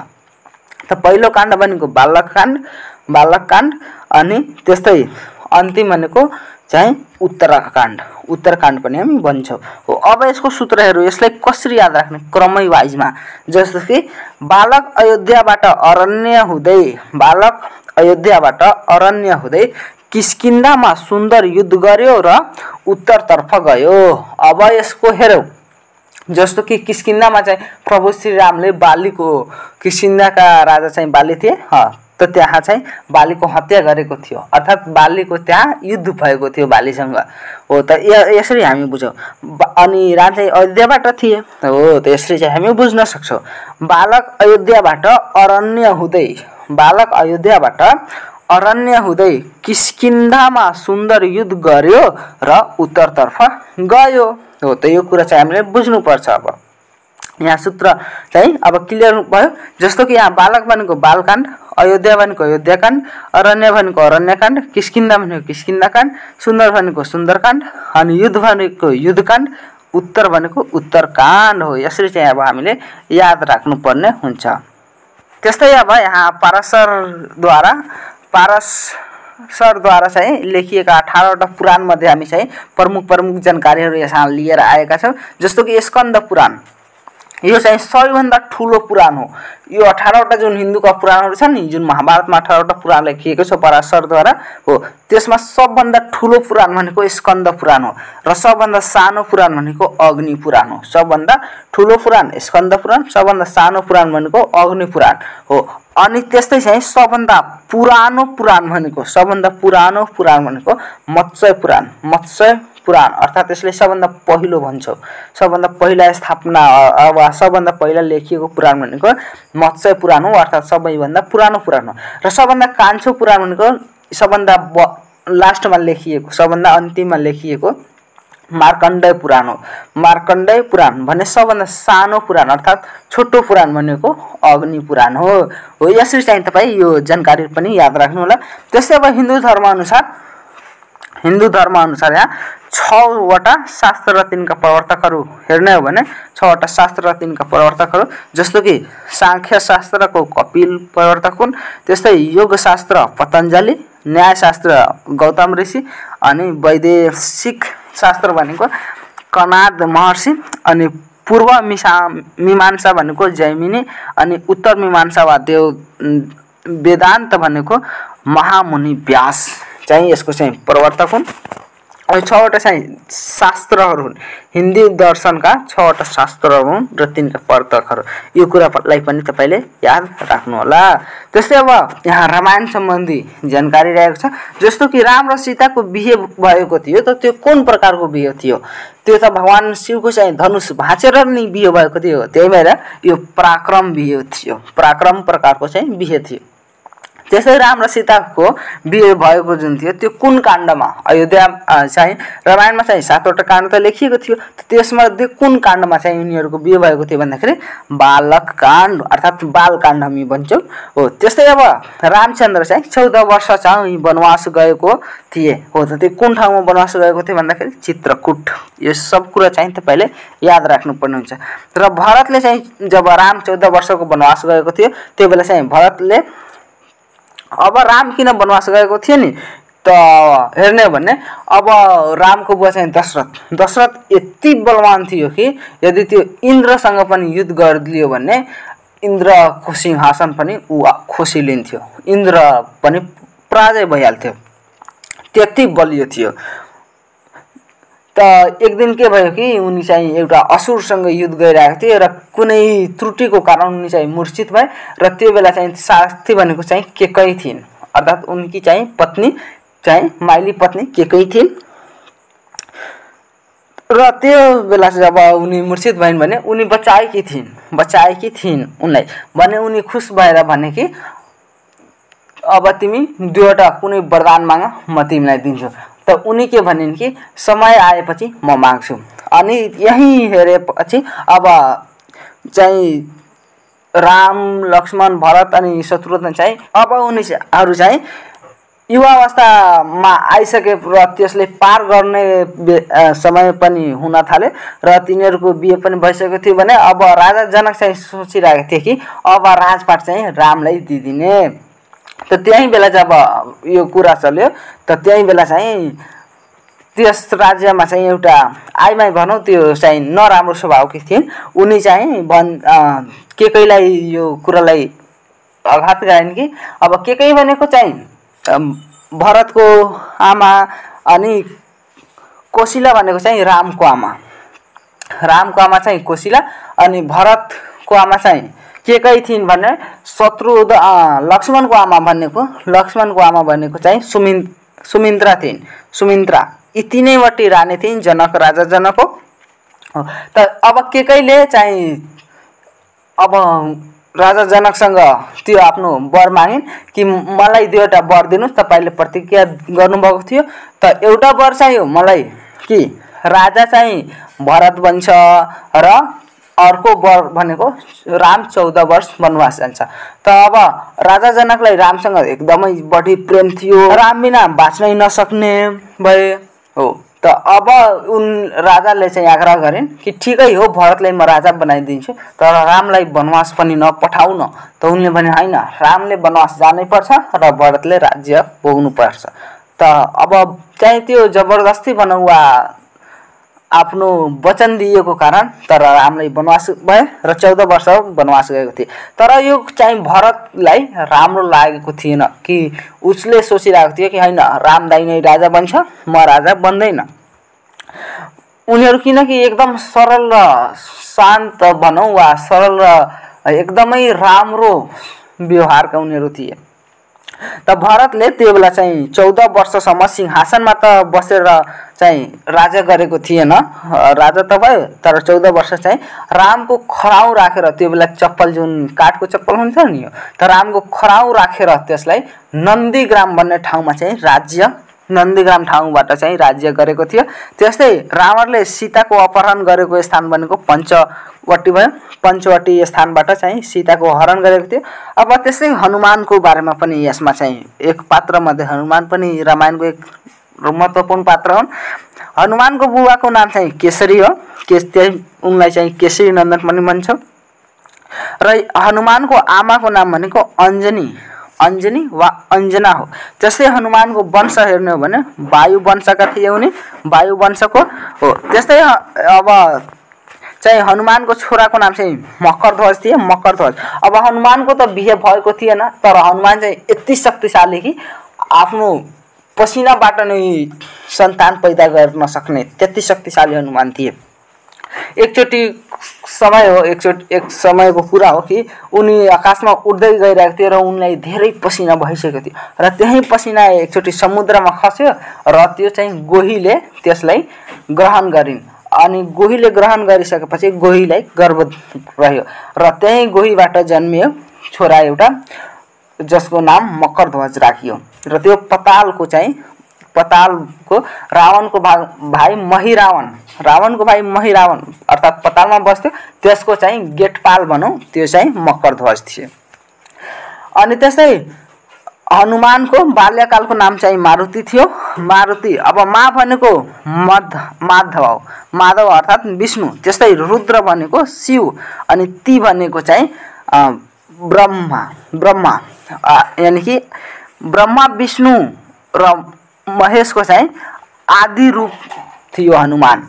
त पहिलो काण्ड भनेको बालककाण्ड अनि त्यस्तै अन्तिम भनेको चाहिँ उत्तरकाण्ड पनि हामी भन्छौँ हो। अब यसको सूत्र हेरौँ, यसलाई कसरी याद राख्ने क्रमै वाइजमा। जस्तो कि बालक अयोध्याबाट अरण्य हुँदै किष्किन्धामा सुन्दर युद्ध गर्यो र उत्तरतर्फ गयो। अब यसको हेरौँ, जस्तो कि किष्किन्धामा चाहिँ प्रभु श्री रामले किष्किन्धाका राजा चाहिँ बाली थिए, त त्यहाँ चाहिँ बालीको हत्या गरेको थियो, अर्थात् बालीको त्यहाँ युद्ध भएको थियो बालीसँग हो। त यसरी हामी बुझौँ। अनि राम चाहिँ अयोध्याबाट थिए हो, त यसरी चाहिँ हामी बुझ्न सक्छौँ। बालक अयोध्याबाट अरण्य हुँदै किष्किन्धामा सुन्दर युद्ध गर्यो र उत्तरतर्फ गयो हो। त यो कुरा चाहिँ हामीले बुझ्नुपर्छ। अब यहाँ सूत्र चाहिँ अब क्लियर भयो। जस्तो कि यहाँ बालक भनेको बालकाण्ड, अयोध्या भनेको अयोध्याकाण्ड, अरण्य भनेको अरण्यकाण्ड, किष्किन्धा भनेको किष्किन्धाकाण्ड, सुन्दर भनेको सुन्दरकाण्ड अनि युद्ध भनेको युद्धकाण्ड, उत्तर भनेको उत्तरकाण्ड हो। यसरी चाहिँ अब हामीले याद राख्नुपर्ने हुन्छ। त्यस्तै अब यहाँ पारसरद्वारा चाहिँ लेखिएका 18वटा पुराण मध्ये हामी चाहिँ प्रमुख जानकारीहरू यहाँ लिएर आएका छौँ। जस्तो कि स्कन्द पुराण, यो चाहिँ सबैभन्दा ठुलो पुराण हो। यो 18वटा जुन हिन्दूका पुराणहरू छन् नि, जुन महाभारतमा 18वटा पुराण लेखिएको छ पारसरद्वारा हो, त्यसमा सबभन्दा ठुलो पुराण भनेको स्कन्द पुराण हो र सबभन्दा सानो पुराण भनेको अग्नि पुराण हो। सबभन्दा ठुलो पुराण स्कन्द पुराण, सबभन्दा सानो पुराण भनेको अग्नि पुराण हो। अनि त्यस्तै चाहिँ सबभन्दा पुरानो पुराण भनेको मत्स्य पुराण अर्थात् यसले सबभन्दा पहिलो भन्छौँ। सबभन्दा पहिला स्थापना वा सबभन्दा पहिला लेखिएको पुराण भनेको मत्स्य पुराण हो, अर्थात् सबैभन्दा पुरानो पुराण हो। र सबभन्दा कान्छो पुराण भनेको सबभन्दा लास्टमा लेखिएको, सबभन्दा अन्तिममा लेखिएको मार्कण्डेय पुराण हो। मार्कण्डेय पुराण भने सबभन्दा सानो पुराण अर्थात् छोटो पुराण भनेको अग्नि पुराण हो। यसरी चाहिँ तपाईँ यो जानकारी पनि याद राख्नु होला। त्यस्तै अब हिन्दू धर्म अनुसार यहाँ 6वटा शास्त्र र तिनका प्रवर्तकहरू हेर्ने हो भने 6वटा शास्त्र र तिनका प्रवर्तकहरू, जस्तो कि सांख्य शास्त्रको कपिल प्रवर्तक हुन्, त्यस्तै योग शास्त्र पतञ्जलि, न्याय शास्त्र गौतम ऋषि अनि वैदेशिक शास्त्र भनेको कणाद महर्षि अनि पूर्व मीमांसा भनेको जैमिनी अनि उत्तर मीमांसा वा वेदान्त भनेको महामुनि व्यास चाहिँ यसको चाहिँ प्रवर्तक हुन्। 6वटा चाहिँ शास्त्रहरू हुन्, हिन्दी दर्शनका 6वटा शास्त्रहरू हुन् र तिनका प्रवर्तकहरू। यो कुरालाई पनि तपाईले याद राख्नु होला। त्यस्तै अब यहाँ रामायण सम्बन्धी जानकारी रहेको छ। जस्तो कि राम र सीताको बिहे भएको थियो, त त्यो कुन प्रकारको बिहे थियो? त्यो त भगवान शिवको चाहिँ धनुष भाँचेर नि बिहे भएको थियो, त्यही भएर यो पराक्रम बिहे थियो, पराक्रम प्रकारको चाहिँ बिहे थियो। त्यसै राम र सीताको बिहे भएको जुन थियो त्यो कुन काण्डमा? अयोध्या चाहिँ रामायणमा चाहिँ 7वटा काण्ड त लेखिएको थियो, त्यसमध्ये कुन काण्डमा चाहिँ उनीहरूको बिहे भएको थियो भन्दाखेरि बालक काण्ड अर्थात् बालकाण्ड हामी भन्छौँ हो। त्यस्तै अब रामचन्द्र चाहिँ 14 वर्ष चाहिँ वनवास गएको थिए हो, त त्यो कुन ठाउँमा वनवास गएको थियो भन्दाखेरि चित्रकूट। यो सब कुरा चाहिँ तपाईले याद राख्नुपर्ने हुन्छ। र भरतले चाहिँ जब राम 14 वर्षको वनवास गएको थियो त्यो बेला चाहिँ भरतले अब राम किन वनवास गएको थियो नि त हेर्ने हो भने अब रामको बुवा चाहिँ दशरथ यति बलवान थियो कि यदि त्यो इन्द्रसँग पनि युद्ध गरिदियो भने इन्द्रको सिंहासन पनि ऊ खोसिलिन्थ्यो, इन्द्र पनि पराजय भइहाल्थ्यो, त्यति बलियो थियो। त एक दिन के भयो कि उनी चाहिँ एउटा असुरसँग युद्ध गरिरहेको थिए र कुनै त्रुटिको कारण उनी चाहिँ मूर्छित भए र त्यो बेला चाहिँ सारथी भनेको चाहिँ केकई थिइन्, अर्थात् उनकी चाहिँ पत्नी चाहिँ माइली पत्नी केकई थिइन्। र त्यो बेला चाहिँ जब उनी मूर्छित भइन् भने उनी बचाएकी थिइन् उनलाई भने उनी खुस भएर भने कि अब तिमी दुईवटा कुनै वरदान माग, म तिमीलाई दिन्छु। त उनी के भनिन् कि समय आएपछि म माग्छु। अनि यही हेरेपछि अब चाहिँ राम, लक्ष्मण, भरत अनि शत्रुघ्न चाहिँ अब उनीहरू चाहिँ युवावस्थामा आइसके र त्यसले पार गर्ने समय पनि हुन थाले र तिनीहरूको बिहे पनि भइसकेको थियो भने अब राजा जनक चाहिँ सोचिरहेको थिए कि अब राजपाट चाहिँ रामलाई दिदिने। त त्यही बेला जब यो कुरा चल्यो त त्यही बेला चाहिँ त्यस राज्यमा चाहिँ एउटा आइमाई भनौँ त्यो चाहिँ नराम्रो स्वभावकी थिइन्। उनी चाहिँ केकैलाई यो कुरालाई आघात गराइन् कि अब केकै भनेको चाहिँ भरतको आमा अनि कोशिला भनेको चाहिँ रामको आमा चाहिँ कोशिला अनि भरतको आमा चाहिँ केकै थिइन् भने लक्ष्मणको आमा भनेको चाहिँ सुमित्रा थिइन्। सुमित्रा यी तीनैवटी रानी थिइन् जनक राजा जनकको। त अब केकैले चाहिँ अब राजा जनकसँग त्यो आफ्नो वर मागिन् कि मलाई दुईवटा वर दिनुहोस्, तपाईँले प्रतिज्ञा गर्नुभएको थियो। त एउटा वर चाहियो मलाई कि राजा चाहिँ भरत बन्छ र अर्को वर भनेको राम 14 वर्ष वनवास जान्छ। त अब राजा जनकलाई रामसँग एकदमै बढी प्रेम थियो, राम बिना बाँच्नै नसक्ने भए हो। त अब राजाले चाहिँ आग्रह गरिन् कि ठिकै हो, भरतलाई म राजा बनाइदिन्छु तर रामलाई वनवास पनि नपठाउन। त उनले भने होइन, रामले वनवास जानै पर्छ र भरतले राज्य भोग्नु पर्छ। त अब चाहिँ त्यो जबरजस्ती भनौँ वा आफ्नो वचन दिएको कारण तर रामलाई वनवास भए र 14 वर्ष वनवास गएको थिए। तर यो चाहिँ भरतलाई राम्रो लागेको थिएन कि उसले सोचिरहेको थियो कि होइन, राम दाइ नै राजा बन्छ, म राजा बन्दैन। उनीहरू किनकि एकदम सरल र शान्त भनौँ वा सरल र एकदमै राम्रो व्यवहारका उनीहरू थिए। त भरतले त्यो बेला चाहिँ 14 वर्षसम्म सिंहासनमा त बसेर चाहिँ राजा गरेको थिएन, राजा त भयो तर 14 वर्ष चाहिँ रामको खराउ राखेर त्यो बेला चप्पल जुन काठको चप्पल हुन्छ नि, त रामको खराउ राखेर त्यसलाई नन्दीग्राम भन्ने ठाउँमा चाहिँ नन्दीग्राम ठाउँबाट चाहिँ राज्य गरेको थियो। त्यस्तै रावणले सीताको अपहरण गरेको स्थान भनेको पञ्चवटी भयो, पञ्चवटी स्थानबाट चाहिँ सीताको हरण गरेको थियो। अब त्यस्तै हनुमानको बारेमा पनि यसमा चाहिँ एक पात्र मध्ये हनुमान पनि रामायणको एक महत्त्वपूर्ण पात्र हुन्। हनुमानको बुबाको नाम चाहिँ केसरी हो, उनलाई चाहिँ केसरी नन्दन पनि भन्छ। र हनुमानको आमाको नाम भनेको अन्जनी वा अन्जना हो। त्यस्तै हनुमानको वंश हेर्ने हो भने वायु वंशका थिए उनी, वायु वंशको हो। त्यस्तै अब चाहिँ हनुमानको छोराको नाम चाहिँ मकरध्वज थिए, मकरध्वज। अब हनुमानको त बिहे भएको थिएन तर हनुमान चाहिँ यति शक्तिशाली कि आफ्नो पसिनाबाट नै सन्तान पैदा गर्न सक्ने त्यति शक्तिशाली हनुमान थिए। एक समयको कुरा हो कि उनी आकाशमा उड्दै गइरहेको थियो र उनलाई धेरै पसिना भइसकेको थियो र त्यही पसिना एकचोटि समुद्रमा खस्यो र त्यो चाहिँ गोहीले त्यसलाई ग्रहण गरिन्। अनि गोहीले ग्रहण गरिसकेपछि गोहीलाई गर्भ रह्यो र त्यही गोहीबाट जन्मियो छोरा एउटा जसको नाम मकरध्वज राखियो। र त्यो पतालको रावणको भाइ महिरावण अर्थात् पतालमा बस्थ्यो, त्यसको चाहिँ गेटपाल भनौँ, त्यो चाहिँ मकरध्वज थिए। अनि त्यस्तै हनुमानको बाल्यकालको नाम चाहिँ मारुति थियो। मारुति अब मा भनेको माधव अर्थात् विष्णु, त्यस्तै रुद्र भनेको शिव अनि ती भनेको चाहिँ ब्रह्मा यानि कि ब्रह्मा विष्णु र महेशको चाहिँ आदि रूप थियो हनुमान,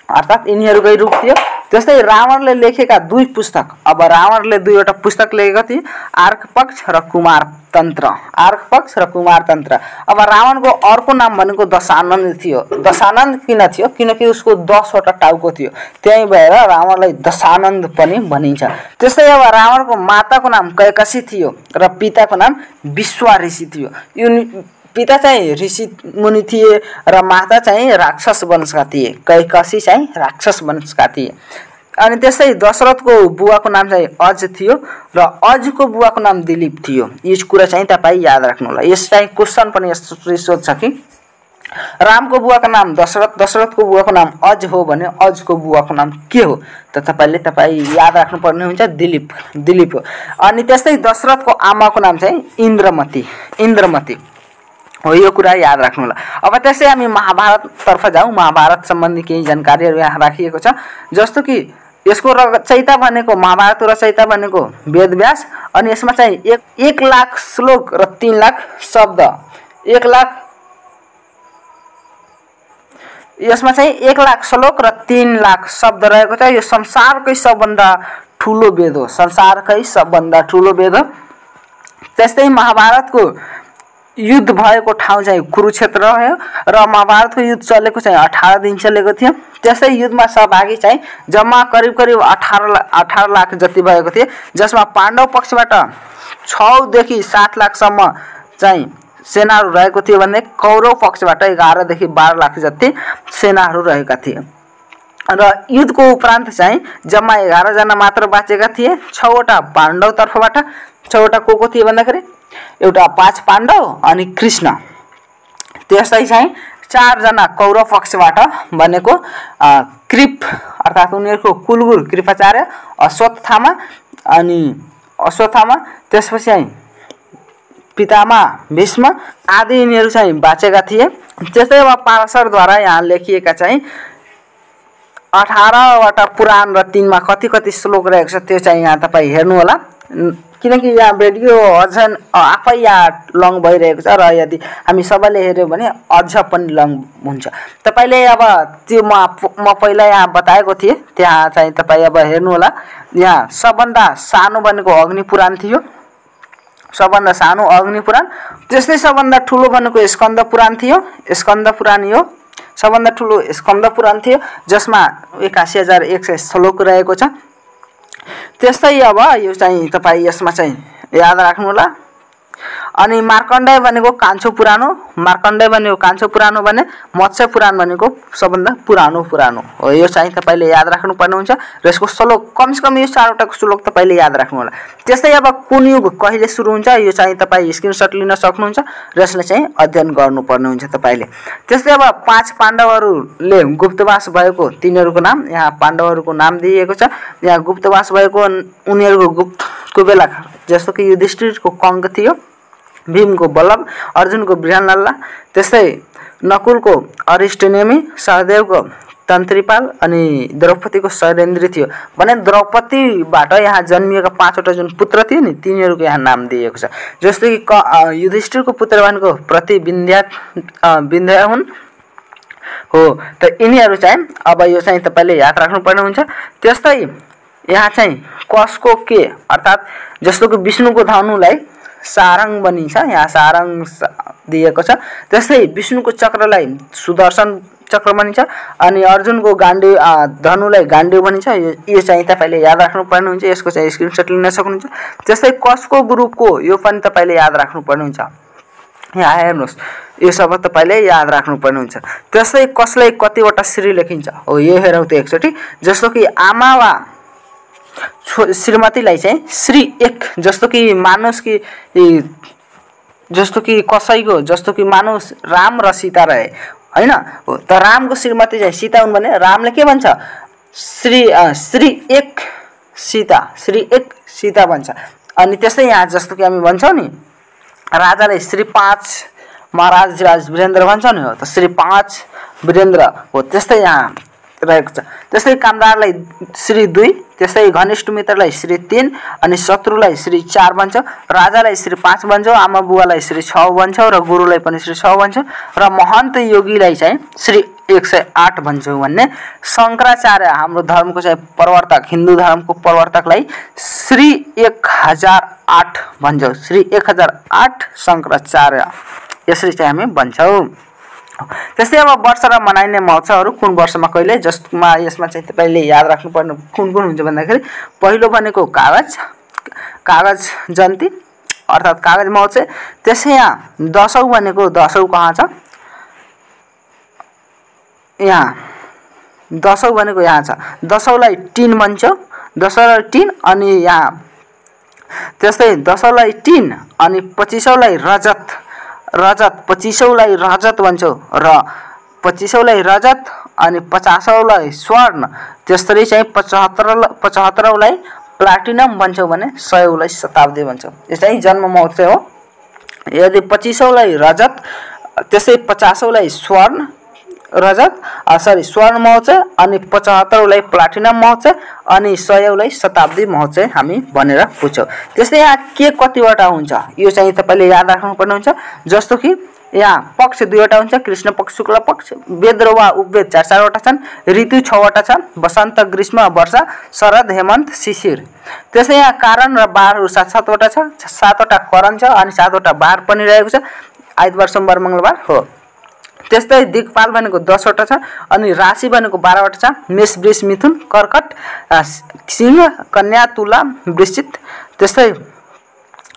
अर्थात् यिनीहरूकै रूप थियो। त्यस्तै रावणले लेखेका 2 पुस्तक, अब रावणले 2वटा पुस्तक लेखेका थिए, आर्कपक्ष र कुमारतन्त्र। आर्कपक्ष र कुमारतन्त्र। अब रावणको अर्को नाम भनेको दशानन्द थियो। दशानन्द किन थियो? किनकि उसको 10वटा टाउको थियो, त्यही भएर रावणलाई दशानन्द पनि भनिन्छ। त्यस्तै अब रावणको माताको नाम कैकसी थियो र पिताको नाम विश्वा ऋषि थियो। यो पिता चाहिँ ऋषि मुनि थिए र माता चाहिँ राक्षस वंशका थिए। कैकसी चाहिँ राक्षस वंशका थिए। अनि त्यस्तै दशरथको बुवाको नाम चाहिँ अज थियो र अजको बुवाको नाम दिलीप थियो। यो कुरा चाहिँ तपाईँ याद राख्नु होला। यस चाहिँ क्वेसन पनि यस्तो सोध्छ कि रामको बुवाको नाम दशरथ, दशरथको बुवाको नाम अज हो भने अजको बुवाको नाम के हो? त तपाईँ याद राख्नुपर्ने हुन्छ दिलीप हो। अनि त्यस्तै दशरथको आमाको नाम चाहिँ इन्द्रमती हो। यो कुरा याद राख्नु होला। अब त्यसै हामी महाभारततर्फ जाउँ। महाभारत सम्बन्धी केही जानकारीहरू यहाँ राखिएको छ, जस्तो कि यसको रचयिता भनेको, महाभारतको रचयिता भनेको वेदव्यास। अनि यसमा चाहिँ 1 लाख श्लोक र 3 लाख शब्द, 1 लाख श्लोक र 3 लाख शब्द रहेको छ। यो संसारकै सबभन्दा ठुलो वेद हो। संसारकै सबभन्दा ठुलो वेद हो। त्यस्तै महाभारतको युद्ध भएको ठाउँ चाहिँ कुरुक्षेत्र रह्यो र महाभारतको युद्ध चलेको चाहिँ 18 दिन चलेको थियो। त्यस्तै युद्धमा सहभागी चाहिँ जम्मा करिब 18 लाख जति भएको थिए, जसमा पाण्डव पक्षबाट 6 देखि 7 लाखसम्म चाहिँ सेनाहरू रहेको थियो भने कौरव पक्षबाट 11 देखि 12 लाख जति सेनाहरू रहेका थिए। र युद्धको उपरान्त चाहिँ जम्मा 11 जना मात्र बाँचेका थिए। 6वटा पाण्डव तर्फबाट। 6वटा को थिए भन्दाखेरि एउटा 5 पाण्डव अनि कृष्ण। त्यसै चाहिँ 4 जना कौरव पक्षबाट भनेको कृप अर्थात् उनीहरूको कुलगुरु कृपाचार्य, अश्वत्थामा, त्यसपछि चाहिँ पितामह भीष्म आदि यिनीहरू चाहिँ बाँचेका थिए। त्यस्तै अब पाराशरद्वारा यहाँ लेखिएका चाहिँ 18वटा पुराण र 3मा कति श्लोक रहेको छ त्यो चाहिँ यहाँ तपाईँ हेर्नु होला, किनकि यहाँ भिडियो अझ आफै यहाँ लङ भइरहेको छ र यदि हामी सबैले हेऱ्यौँ भने अझ पनि लङ हुन्छ। तपाईँले अब त्यो म पहिला यहाँ बताएको थिएँ, त्यहाँ चाहिँ तपाईँ अब हेर्नु होला। यहाँ सबभन्दा सानो भनेको अग्निपुराण थियो, सबभन्दा सानो अग्निपुराण। त्यस्तै सबभन्दा ठुलो भनेको स्कन्द पुराण थियो, सबभन्दा ठुलो स्कन्द पुराण थियो, जसमा 81,100 श्लोक रहेको छ। त्यस्तै अब यो चाहिँ तपाईँ यसमा चाहिँ याद राख्नु होला। अनि मार्कण्डेय भनेको कान्छो पुराण हो भने मत्स्य पुराण भनेको सबभन्दा पुरानो हो। यो चाहिँ तपाईँले याद राख्नुपर्ने हुन्छ र यसको श्लोक कमसेकम यो 4वटाको श्लोक तपाईँले याद राख्नु होला। त्यस्तै अब कुन युग कहिले सुरु हुन्छ यो चाहिँ तपाईँ स्क्रिनसट लिन सक्नुहुन्छ र यसलाई चाहिँ अध्ययन गर्नुपर्ने हुन्छ तपाईँले। त्यस्तै अब 5 पाण्डवहरूले गुप्तवास भएको तिनीहरूको नाम यहाँ पाण्डवहरूको नाम दिइएको छ। यहाँ गुप्तवास भएको उनीहरूको गुप्तको बेला जस्तो कि युधिष्ठिरको कङ्क थियो, भीमको बल्लभ, अर्जुनको बृहन्नल्ला, त्यस्तै नकुलको अरिष्टनेमी, सहदेवको तन्त्रीपाल अनि द्रौपदीको शैलेन्द्री थियो। भने द्रौपदीबाट यहाँ जन्मिएका 5वटा जुन पुत्र थिए नि तिनीहरूको यहाँ नाम दिएको छ। जस्तो कि युधिष्ठिरको पुत्र भनेको विन्ध्या हुन् हो। त यिनीहरू चाहिँ अब यो चाहिँ तपाईँले याद राख्नुपर्ने हुन्छ। त्यस्तै यहाँ चाहिँ कसको के अर्थात् जस्तो कि विष्णुको धनुलाई सारङ भनिन्छ, यहाँ सारङ दिएको छ। त्यस्तै विष्णुको चक्रलाई सुदर्शन चक्र भनिन्छ अनि अर्जुनको धनुलाई गाण्डीव भनिन्छ। यो चाहिँ तपाईँले याद राख्नुपर्ने हुन्छ, यसको चाहिँ स्क्रिनसट लिन सक्नुहुन्छ। त्यस्तै कसको गुरुको यो पनि तपाईँले याद राख्नुपर्ने हुन्छ। यहाँ हेर्नुहोस्, यो सब तपाईँले याद राख्नुपर्ने हुन्छ। त्यस्तै कसलाई कतिवटा श्री लेखिन्छ हो यो हेरौँ त एकचोटि। जस्तो कि आमा वा श्रीमतीलाई चाहिँ श्री 1, जस्तो कि कसैको जस्तो कि मानुस राम र सीता रहे हैन, त रामको श्रीमती चाहिँ सीता हुन् भने रामले के भन्छ श्री 1 सीता भन्छ। अनि त्यस्तै यहाँ जस्तो कि हामी भन्छौँ नि राजालाई श्री 5 महाराज वीरेन्द्र भन्छौँ नि हो, त श्री 5 वीरेन्द्र हो। त्यस्तै यहाँ रहेको छ। त्यस्तै कामदारलाई श्री 2, त्यस्तै घनिष्ठ मित्रलाई श्री 3 अनि शत्रुलाई श्री 4 भन्छ। राजालाई श्री 5 भन्छौँ, आमा बुवालाई श्री 6 भन्छौँ र गुरुलाई पनि श्री 6 भन्छौँ र महन्त योगीलाई चाहिँ श्री 108 भन्छौँ भने शङ्कराचार्य हाम्रो धर्मको चाहिँ प्रवर्तक, हिन्दू धर्मको प्रवर्तकलाई श्री 1008 भन्छौँ। श्री 1008 शङ्कराचार्य यसरी चाहिँ हामी भन्छौँ। त्यस्तै अब वर्ष र मनाइने महोत्सवहरू कुन वर्षमा कहिले, जसमा यसमा चाहिँ तपाईँले याद राख्नुपर्ने कुन कुन हुन्छ भन्दाखेरि पहिलो भनेको कागज जयन्ती अर्थात् कागज महोत्सव। त्यसै यहाँ दशौँ भनेको दशौँ कहाँ छ, यहाँ दशौँ भनेको यहाँ छ। दशौँलाई टिन भन्छौँ, दशौँलाई टिन। अनि यहाँ त्यस्तै दशौँलाई टिन अनि 25औँलाई रजत, 25औँलाई रजत भन्छौँ र 25औँलाई रजत अनि 50औँलाई स्वर्ण। त्यसरी चाहिँ 75औँलाई प्लाटिनम भन्छौँ भने 100औँलाई शताब्दी भन्छौँ। यो चाहिँ जन्म महोत्सव हो। यदि 25औँलाई रजत, त्यसै 50औँलाई स्वर्ण महोत्सव अनि 75औँलाई प्लाटिनम महोत्सव अनि 100औँलाई शताब्दी महोत्सव हामी भनेर बुझ्छौँ। त्यस्तै यहाँ के कतिवटा हुन्छ यो चाहिँ तपाईँले याद राख्नुपर्ने हुन्छ। जस्तो कि यहाँ पक्ष 2वटा हुन्छ, कृष्ण पक्ष शुक्ल पक्ष। वेद वा उपवेद 4-4वटा छन्। ऋतु 6वटा छन्, वसन्त ग्रीष्म वर्षा शरद हेमन्त शिशिर। त्यसै यहाँ कारण र बारहरू 7-7वटा छ, 7वटा करण छ अनि 7वटा बार पनि रहेको छ, आइतबार सोमबार मङ्गलबार हो। त्यस्तै दिक्पाल भनेको 10वटा छ अनि राशि भनेको 12वटा छ, मेष वृष मिथुन कर्कट सिंह कन्या तुला वृश्चिक। त्यस्तै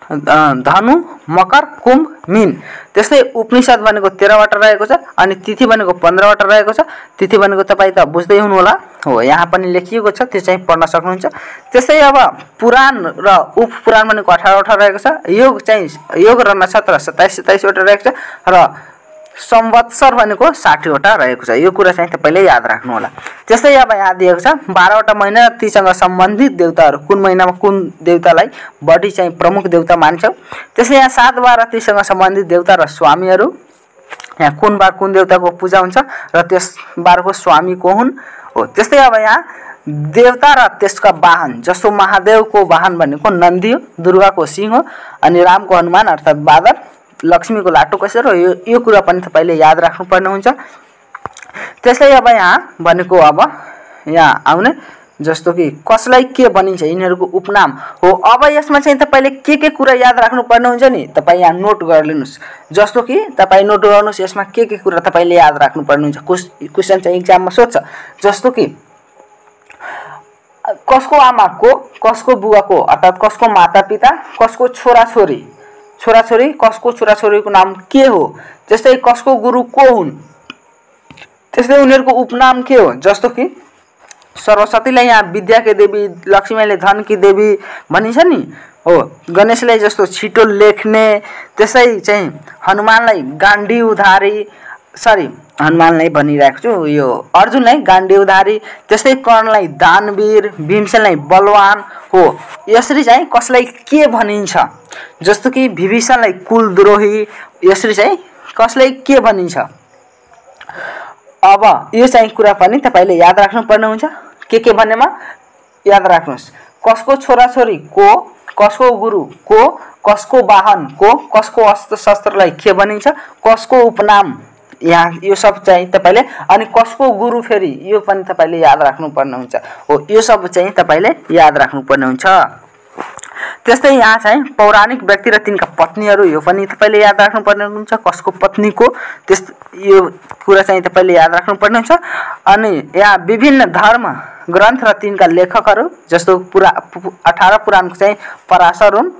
धनु मकर कुम्भ मीन। त्यस्तै उपनिषद भनेको 13वटा रहेको छ अनि तिथि भनेको 15वटा रहेको छ। तिथि भनेको तपाईँ त बुझ्दै हुनुहोला हो, यहाँ पनि लेखिएको छ, त्यो चाहिँ पढ्न सक्नुहुन्छ। त्यस्तै अब पुराण र उपपुराण भनेको 18वटा रहेको छ। योग र नक्षत्र 27-27वटा रहेको छ र संवत्सर भनेको 60वटा रहेको छ। यो कुरा चाहिँ तपाईँले याद राख्नु होला। त्यस्तै अब यहाँ दिएको छ 12वटा महिना तीसँग सम्बन्धित देवताहरू, कुन महिनामा कुन देवतालाई बढी चाहिँ प्रमुख देवता मान्छौँ। त्यसै यहाँ 7 बार र तीसँग सम्बन्धित देवता र स्वामीहरू, यहाँ कुन बार कुन देवताको पूजा हुन्छ र त्यस बारको स्वामी को हुन् हो। त्यस्तै अब यहाँ देवता र त्यसका वाहन, जस्तो महादेवको वाहन भनेको नन्दी हो, दुर्गाको सिंह हो अनि रामको हनुमान अर्थात् बादल, लक्ष्मीको लाटो कसरी हो। यो कुरा पनि तपाईँले याद राख्नुपर्ने हुन्छ। त्यसै अब यहाँ भनेको अब यहाँ आउने जस्तो कि कसलाई के भनिन्छ यिनीहरूको उपनाम हो। अब यसमा चाहिँ तपाईँले के कुरा याद राख्नुपर्ने हुन्छ नि, तपाईँ यहाँ नोट गरेर लिनुहोस्। जस्तो कि तपाईँ नोट गर्नुहोस् यसमा के कुरा तपाईँले याद राख्नुपर्ने हुन्छ। क्वेसन चाहिँ इक्जाममा सोध्छ। जस्तो कि कसको आमाको, कसको बुवाको अर्थात् कसको मातापिता, कसको छोराछोरी, कसको छोराछोरीको नाम के हो। त्यस्तै कसको गुरु को हुन्, त्यस्तै उनीहरूको उपनाम के हो। जस्तो कि सरस्वतीलाई यहाँ विद्याकी देवी, लक्ष्मीलाई धनकी देवी भनिन्छ नि हो। गणेशलाई जस्तो छिटो लेख्ने, त्यसै चाहिँ हनुमानलाई गाण्डीवधारी, हनुमानलाई भनिरहेको छु, यो अर्जुनलाई गाण्डीवधारी। त्यस्तै कर्णलाई दानवीर, भीमसेनलाई बलवान हो। यसरी चाहिँ कसलाई के भनिन्छ। जस्तो कि विभीषणलाई कुलद्रोही, यसरी चाहिँ कसलाई के भनिन्छ। अब यो चाहिँ कुरा पनि तपाईँले याद राख्नुपर्ने हुन्छ। के भन्नेमा याद राख्नुहोस्। कसको छोराछोरी को, कसको गुरु को, कसको वाहन को, कसको अस्त्र शस्त्रलाई के भनिन्छ, कसको उपनाम यहाँ यो सब चाहिँ तपाईँले, अनि कसको गुरु फेरि यो पनि तपाईँले याद राख्नुपर्ने हुन्छ हो। यो सब चाहिँ तपाईँले याद राख्नुपर्ने हुन्छ। त्यस्तै यहाँ चाहिँ पौराणिक व्यक्ति र तिनका पत्नीहरू, यो पनि तपाईँले याद राख्नुपर्ने हुन्छ। कसको पत्नीको, यो कुरा चाहिँ तपाईँले याद राख्नुपर्ने हुन्छ। अनि यहाँ विभिन्न धर्म ग्रन्थ र तिनका लेखकहरू, जस्तो 18 पुराणको चाहिँ पराशर हुन्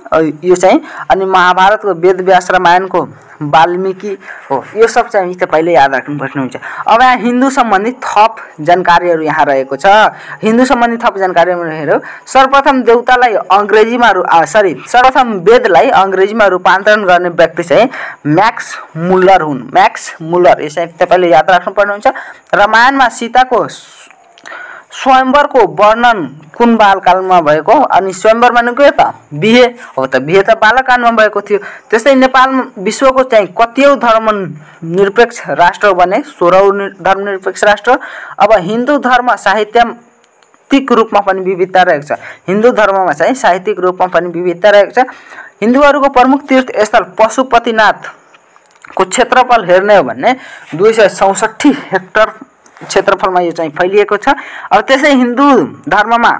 यो चाहिँ, अनि महाभारतको वेदव्यास, रामायणको वाल्मीकि हो। यो सब चाहिँ तपाईँले याद राख्नुपर्ने हुन्छ। अब यहाँ हिन्दू सम्बन्धी थप जानकारीहरू यहाँ रहेको छ। हिन्दू सम्बन्धी थप जानकारीहरू, सर्वप्रथम देवतालाई अङ्ग्रेजीमा सर्वप्रथम वेदलाई अङ्ग्रेजीमा रूपान्तरण गर्ने व्यक्ति चाहिँ म्याक्स मुलर हुन्। म्याक्स मुलर, यो चाहिँ तपाईँले याद राख्नुपर्ने हुन्छ। रामायणमा सीताको स्वयंवरको वर्णन कुन बालकालमा भएको, अनि स्वयंवर भनेको के त बिहे हो, त बिहे त बालकालमा भएको थियो। त्यस्तै नेपाल विश्वको चाहिँ कतिऔं धर्मनिरपेक्ष राष्ट्र बने, 16औं धर्मनिरपेक्ष राष्ट्र। अब हिन्दू धर्म साहित्यिक रूपमा पनि विविधता रहेको छ। हिन्दू धर्ममा चाहिँ साहित्यिक रूपमा पनि विविधता रहेको छ। हिन्दूहरूको प्रमुख तीर्थस्थल पशुपतिनाथ को क्षेत्रफल हेर्ने हो भने 264 हेक्टर क्षेत्रफलमा यो चाहिँ फैलिएको छ। अब त्यसै हिन्दू धर्ममा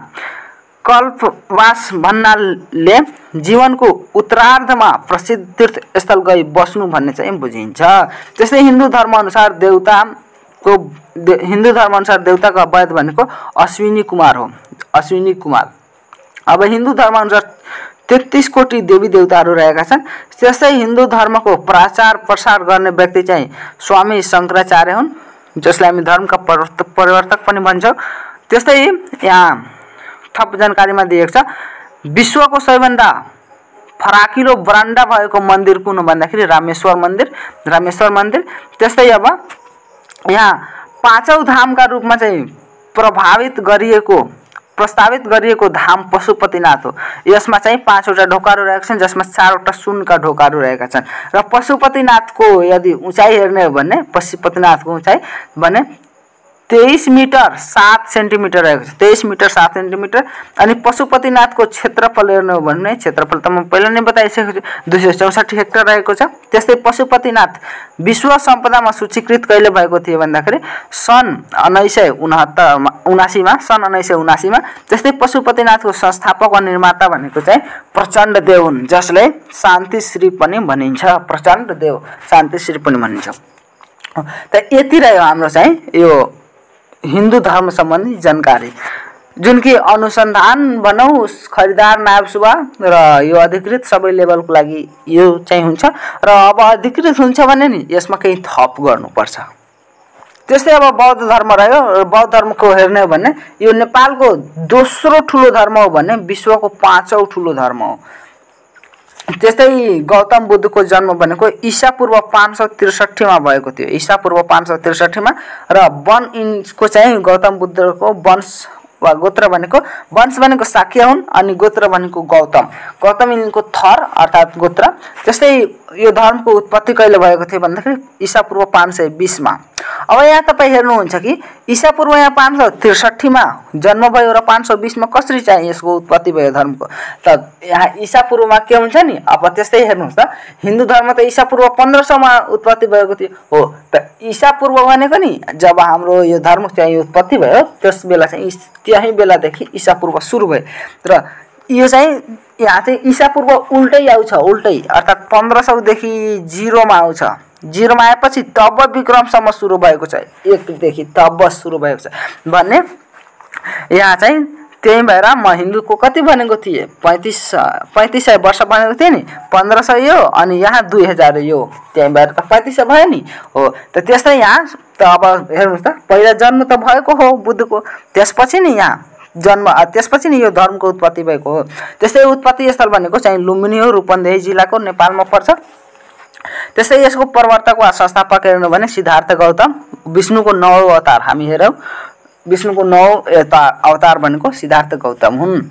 कल्पवास भन्नाले जीवनको उत्तरार्धमा प्रसिद्ध तीर्थस्थल गई बस्नु भन्ने चाहिँ बुझिन्छ। त्यस्तै हिन्दू धर्म अनुसार देवताको वैध भनेको अश्विनी कुमार हो, अश्विनी कुमार। अब हिन्दू धर्म अनुसार 33 कोटी देवी देवताहरू रहेका छन्। त्यसै हिन्दू धर्मको प्रचार प्रसार गर्ने व्यक्ति चाहिँ स्वामी शङ्कराचार्य हुन्, जसलाई हामी धर्मका परिवर्तक पनि भन्छौँ। त्यस्तै यहाँ थप जानकारीमा दिएको छ विश्वको सबैभन्दा फराकिलो बरान्डा भएको मन्दिर कुन हो भन्दाखेरि रामेश्वर मन्दिर। त्यस्तै अब यहाँ पाँचौं धामका रूपमा चाहिँ प्रस्तावित गरिएको धाम पशुपतिनाथ हो। यसमा चाहिँ 5 वटा ढोकाहरू रहेका छन्, जसमा 4 वटा सुनका ढोकाहरू रहेका छन्। र पशुपतिनाथको यदि उचाइ हेर्ने हो भने पशुपतिनाथको उचाइ भने 23 मिटर 7 सेन्टिमिटर रहेको छ, 23 मिटर 7 सेन्टिमिटर। अनि पशुपतिनाथको क्षेत्रफल हेर्नु हो भने क्षेत्रफल त म पहिला नै बताइसकेको छु, 264 हेक्टर रहेको छ। त्यस्तै पशुपतिनाथ विश्व सम्पदामा सूचीकृत कहिले भएको थियो भन्दाखेरि सन् 1979 मा। त्यस्तै पशुपतिनाथको संस्थापक वा निर्माता भनेको चाहिँ प्रचण्ड देव हुन्, जसलाई शान्तिश्री पनि भनिन्छ। त यति रह्यो हाम्रो चाहिँ यो हिन्दू धर्म सम्बन्धी जानकारी, जुन कि अनुसन्धान भनौँ, खरिदार, नायब सुब्बा र यो अधिकृत सबै लेभलको लागि यो चाहिँ हुन्छ। र अब अधिकृत हुन्छ भने नि यसमा केही थप गर्नुपर्छ। त्यस्तै अब बौद्ध धर्म रह्यो। बौद्ध धर्मको हेर्ने हो भने यो नेपालको दोस्रो ठुलो धर्म हो भने विश्वको 5औं ठुलो धर्म हो। त्यस्तै गौतम बुद्धको जन्म भनेको ईसापूर्व 563 मा भएको थियो, ईसापूर्व 563 मा। र इनको चाहिँ गौतम बुद्धको वंश वा गोत्र भनेको शाक्य हुन्, अनि गोत्र भनेको गौतम यिनको थर अर्थात् गोत्र। त्यस्तै यो धर्मको उत्पत्ति कहिले भएको थियो भन्दाखेरि ईसापूर्व 520 मा। अब यहाँ तपाईँ हेर्नुहुन्छ कि ईसापूर्व यहाँ 563 मा जन्म भयो र 520 मा कसरी चाहिँ यसको उत्पत्ति भयो धर्मको। त यहाँ ईसापूर्वमा के हुन्छ नि। अब त्यस्तै हेर्नुहोस् त, हिन्दू धर्म त ईसापूर्व 1500 मा उत्पत्ति भएको थियो हो। त ईसापूर्व भनेको नि जब हाम्रो यो धर्म चाहिँ उत्पत्ति भयो त्यस बेला चाहिँ त्यही बेलादेखि ईसापूर्व सुरु भयो। र यो चाहिँ यहाँ चाहिँ ईसापूर्व उल्टै आउँछ, अर्थात् 1500 देखि 0 मा आउँछ। 0 मा आएपछि तब विक्रमसम्म सुरु भएको छ, 1 देखि तब सुरु भएको छ भन्ने। यहाँ चाहिँ त्यही भएर म हिन्दूको कति भनेको थिएँ, 3500 वर्ष भनेको थिएँ नि, 1500 यो अनि यहाँ 2000 यो, त्यही भएर त 3500 भयो नि हो। त त्यस्तै यहाँ त अब हेर्नुहोस् त, पहिला जन्म त भएको हो बुद्धको, त्यसपछि नि यहाँ जन्म, त्यसपछि नि यो धर्मको उत्पत्ति भएको हो। त्यस्तै उत्पत्ति स्थल भनेको चाहिँ लुम्बिनी हो, रूपन्देही जिल्लाको, नेपालमा पर्छ। त्यस्तै यसको प्रवर्तक वा संस्थापक हेर्नु भने सिद्धार्थ गौतम, विष्णुको 9औं अवतार हामी हेरौँ, विष्णुको 9औं अवतार भनेको सिद्धार्थ गौतम हुन्।